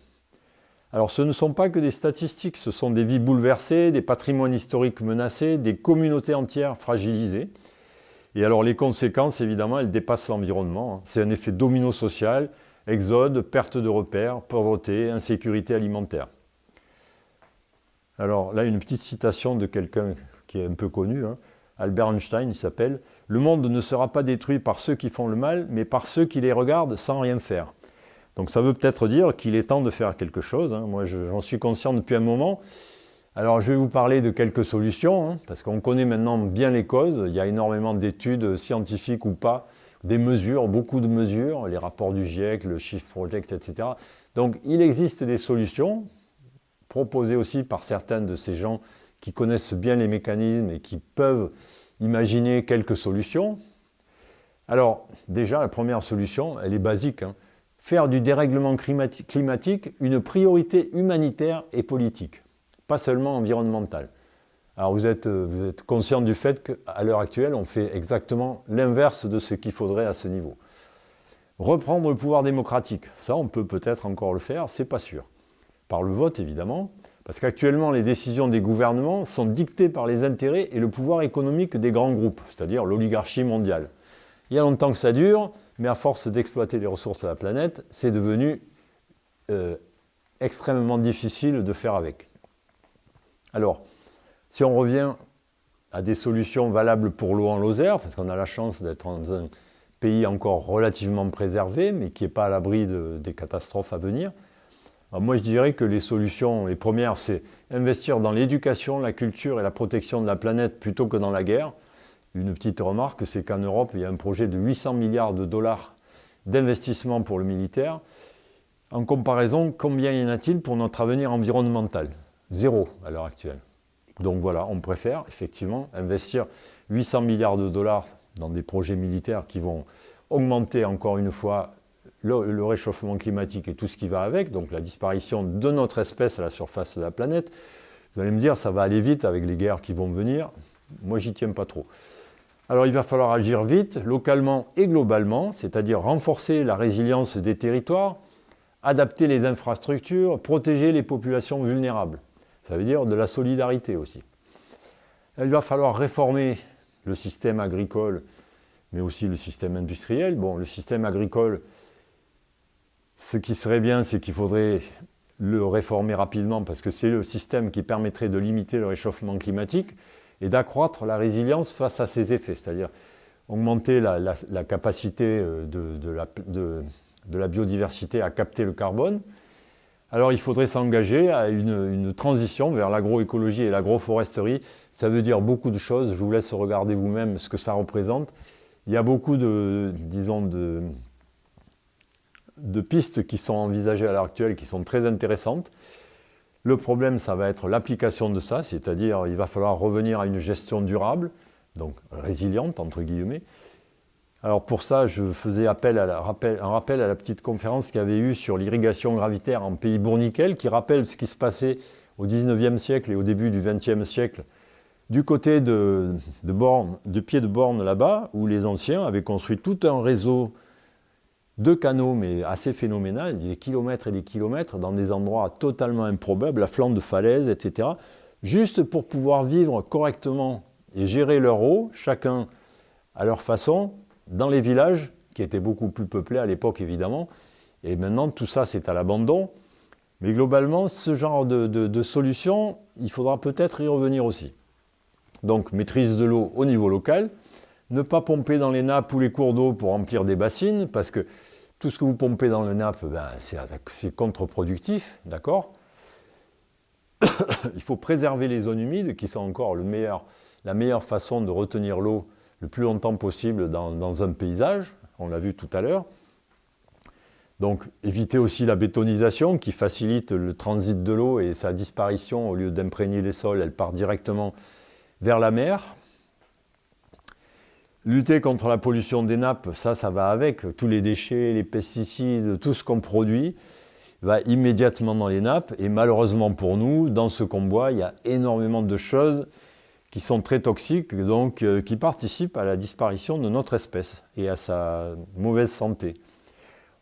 Alors ce ne sont pas que des statistiques, ce sont des vies bouleversées, des patrimoines historiques menacés, des communautés entières fragilisées. Et alors les conséquences, évidemment, elles dépassent l'environnement. C'est un effet domino social, exode, perte de repères, pauvreté, insécurité alimentaire. Alors là, une petite citation de quelqu'un qui est un peu connu, hein, Albert Einstein, il s'appelle « Le monde ne sera pas détruit par ceux qui font le mal, mais par ceux qui les regardent sans rien faire ». Donc ça veut peut-être dire qu'il est temps de faire quelque chose, hein. Moi j'en suis conscient depuis un moment. Alors je vais vous parler de quelques solutions, hein, parce qu'on connaît maintenant bien les causes, il y a énormément d'études scientifiques ou pas, des mesures, beaucoup de mesures, les rapports du GIEC, le Shift Project, etc. Donc il existe des solutions, proposées aussi par certains de ces gens qui connaissent bien les mécanismes et qui peuvent imaginer quelques solutions. Alors déjà la première solution, elle est basique, hein. Faire du dérèglement climatique une priorité humanitaire et politique, pas seulement environnementale. Alors vous êtes conscient du fait qu'à l'heure actuelle, on fait exactement l'inverse de ce qu'il faudrait à ce niveau. Reprendre le pouvoir démocratique, ça on peut peut-être encore le faire, c'est pas sûr. Par le vote évidemment, parce qu'actuellement les décisions des gouvernements sont dictées par les intérêts et le pouvoir économique des grands groupes, c'est-à-dire l'oligarchie mondiale. Il y a longtemps que ça dure, mais à force d'exploiter les ressources de la planète, c'est devenu extrêmement difficile de faire avec. Alors, si on revient à des solutions valables pour l'eau en Lozère, parce qu'on a la chance d'être dans un pays encore relativement préservé, mais qui n'est pas à l'abri des catastrophes à venir, alors moi je dirais que les solutions, les premières, c'est investir dans l'éducation, la culture et la protection de la planète plutôt que dans la guerre. une petite remarque, c'est qu'en Europe, il y a un projet de 800 milliards de dollars d'investissement pour le militaire. En comparaison, combien y en a-t-il pour notre avenir environnemental? Zéro à l'heure actuelle. Donc voilà, on préfère effectivement investir 800 milliards de dollars dans des projets militaires qui vont augmenter encore une fois le réchauffement climatique et tout ce qui va avec, donc la disparition de notre espèce à la surface de la planète. Vous allez me dire, ça va aller vite avec les guerres qui vont venir. Moi, j'y tiens pas trop. Alors, il va falloir agir vite, localement et globalement, c'est-à-dire renforcer la résilience des territoires, adapter les infrastructures, protéger les populations vulnérables. Ça veut dire de la solidarité aussi. Il va falloir réformer le système agricole, mais aussi le système industriel. Bon, le système agricole, ce qui serait bien, c'est qu'il faudrait le réformer rapidement parce que c'est le système qui permettrait de limiter le réchauffement climatique et d'accroître la résilience face à ses effets, c'est-à-dire augmenter la capacité de la biodiversité à capter le carbone. Alors il faudrait s'engager à une transition vers l'agroécologie et l'agroforesterie. Ça veut dire beaucoup de choses, je vous laisse regarder vous-même ce que ça représente. Il y a beaucoup de pistes qui sont envisagées à l'heure actuelle qui sont très intéressantes. Le problème, ça va être l'application de ça, c'est-à-dire il va falloir revenir à une gestion durable, donc résiliente, entre guillemets. Alors pour ça, je faisais un rappel à la petite conférence qu'il y avait eu sur l'irrigation gravitaire en pays bournickel, qui rappelle ce qui se passait au XIXe siècle et au début du XXe siècle, du côté de pied de Borne là-bas, où les anciens avaient construit tout un réseau de canaux, mais assez phénoménal, des kilomètres et des kilomètres, dans des endroits totalement improbables, à flanc de falaises, etc., juste pour pouvoir vivre correctement et gérer leur eau, chacun à leur façon, dans les villages, qui étaient beaucoup plus peuplés à l'époque, évidemment. Et maintenant, tout ça, c'est à l'abandon. Mais globalement, ce genre de solution, il faudra peut-être y revenir aussi. Donc, maîtrise de l'eau au niveau local, ne pas pomper dans les nappes ou les cours d'eau pour remplir des bassines, parce que tout ce que vous pompez dans les nappes, c'est contre-productif, d'accord? Il faut préserver les zones humides, qui sont encore la meilleure façon de retenir l'eau le plus longtemps possible dans un paysage, on l'a vu tout à l'heure. Donc, éviter aussi la bétonisation, qui facilite le transit de l'eau et sa disparition, au lieu d'imprégner les sols, elle part directement vers la mer. Lutter contre la pollution des nappes, ça va avec. Tous les déchets, les pesticides, tout ce qu'on produit va immédiatement dans les nappes. Et malheureusement pour nous, dans ce qu'on boit, il y a énormément de choses qui sont très toxiques, donc qui participent à la disparition de notre espèce et à sa mauvaise santé.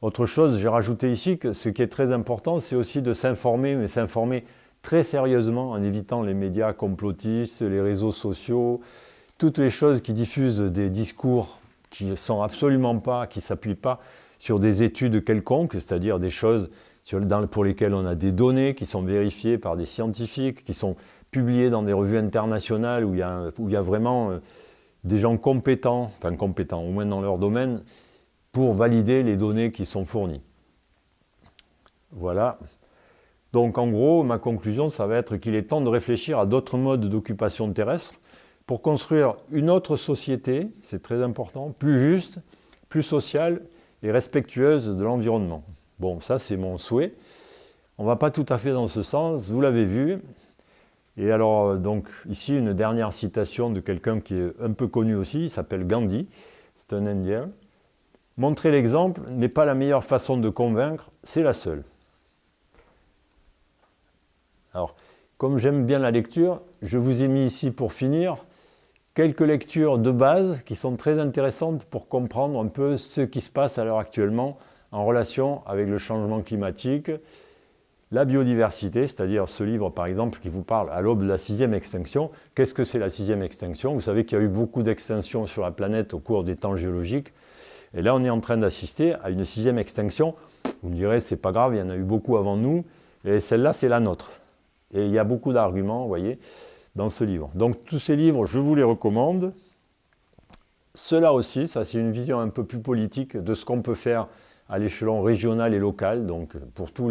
Autre chose, j'ai rajouté ici que ce qui est très important, c'est aussi de s'informer, mais s'informer très sérieusement en évitant les médias complotistes, les réseaux sociaux, toutes les choses qui diffusent des discours qui ne s'appuient pas sur des études quelconques, c'est-à-dire des choses pour lesquelles on a des données qui sont vérifiées par des scientifiques, qui sont publiées dans des revues internationales où il y a vraiment des gens compétents, au moins dans leur domaine, pour valider les données qui sont fournies. Voilà. Donc en gros, ma conclusion, ça va être qu'il est temps de réfléchir à d'autres modes d'occupation terrestre pour construire une autre société, c'est très important, plus juste, plus sociale et respectueuse de l'environnement. Bon, ça c'est mon souhait. On ne va pas tout à fait dans ce sens, vous l'avez vu. Et alors, donc, ici, une dernière citation de quelqu'un qui est un peu connu aussi, il s'appelle Gandhi, c'est un Indien. Montrer l'exemple n'est pas la meilleure façon de convaincre, c'est la seule. Alors, comme j'aime bien la lecture, je vous ai mis ici pour finir quelques lectures de base qui sont très intéressantes pour comprendre un peu ce qui se passe à l'heure actuellement en relation avec le changement climatique, la biodiversité, c'est-à-dire ce livre par exemple qui vous parle à l'aube de la 6e extinction. Qu'est-ce que c'est la 6e extinction? Vous savez qu'il y a eu beaucoup d'extinctions sur la planète au cours des temps géologiques. Et là, on est en train d'assister à une 6e extinction. Vous me direz, c'est pas grave, il y en a eu beaucoup avant nous, et celle-là, c'est la nôtre. Et il y a beaucoup d'arguments, vous voyez, dans ce livre. Donc, tous ces livres, je vous les recommande. Cela aussi, ça, c'est une vision un peu plus politique de ce qu'on peut faire à l'échelon régional et local, donc pour tous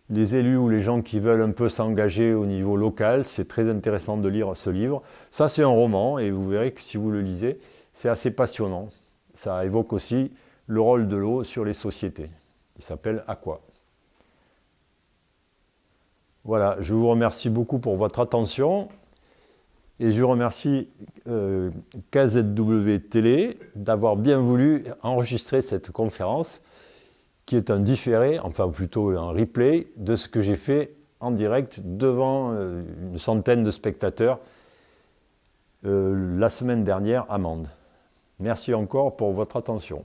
les élus ou les gens qui veulent un peu s'engager au niveau local, c'est très intéressant de lire ce livre. Ça, c'est un roman, et vous verrez que si vous le lisez, c'est assez passionnant. Ça évoque aussi le rôle de l'eau sur les sociétés. Il s'appelle Aqua. Voilà, je vous remercie beaucoup pour votre attention. Et je remercie KZW Télé d'avoir bien voulu enregistrer cette conférence qui est un différé, enfin plutôt un replay de ce que j'ai fait en direct devant une centaine de spectateurs la semaine dernière à Mende. Merci encore pour votre attention.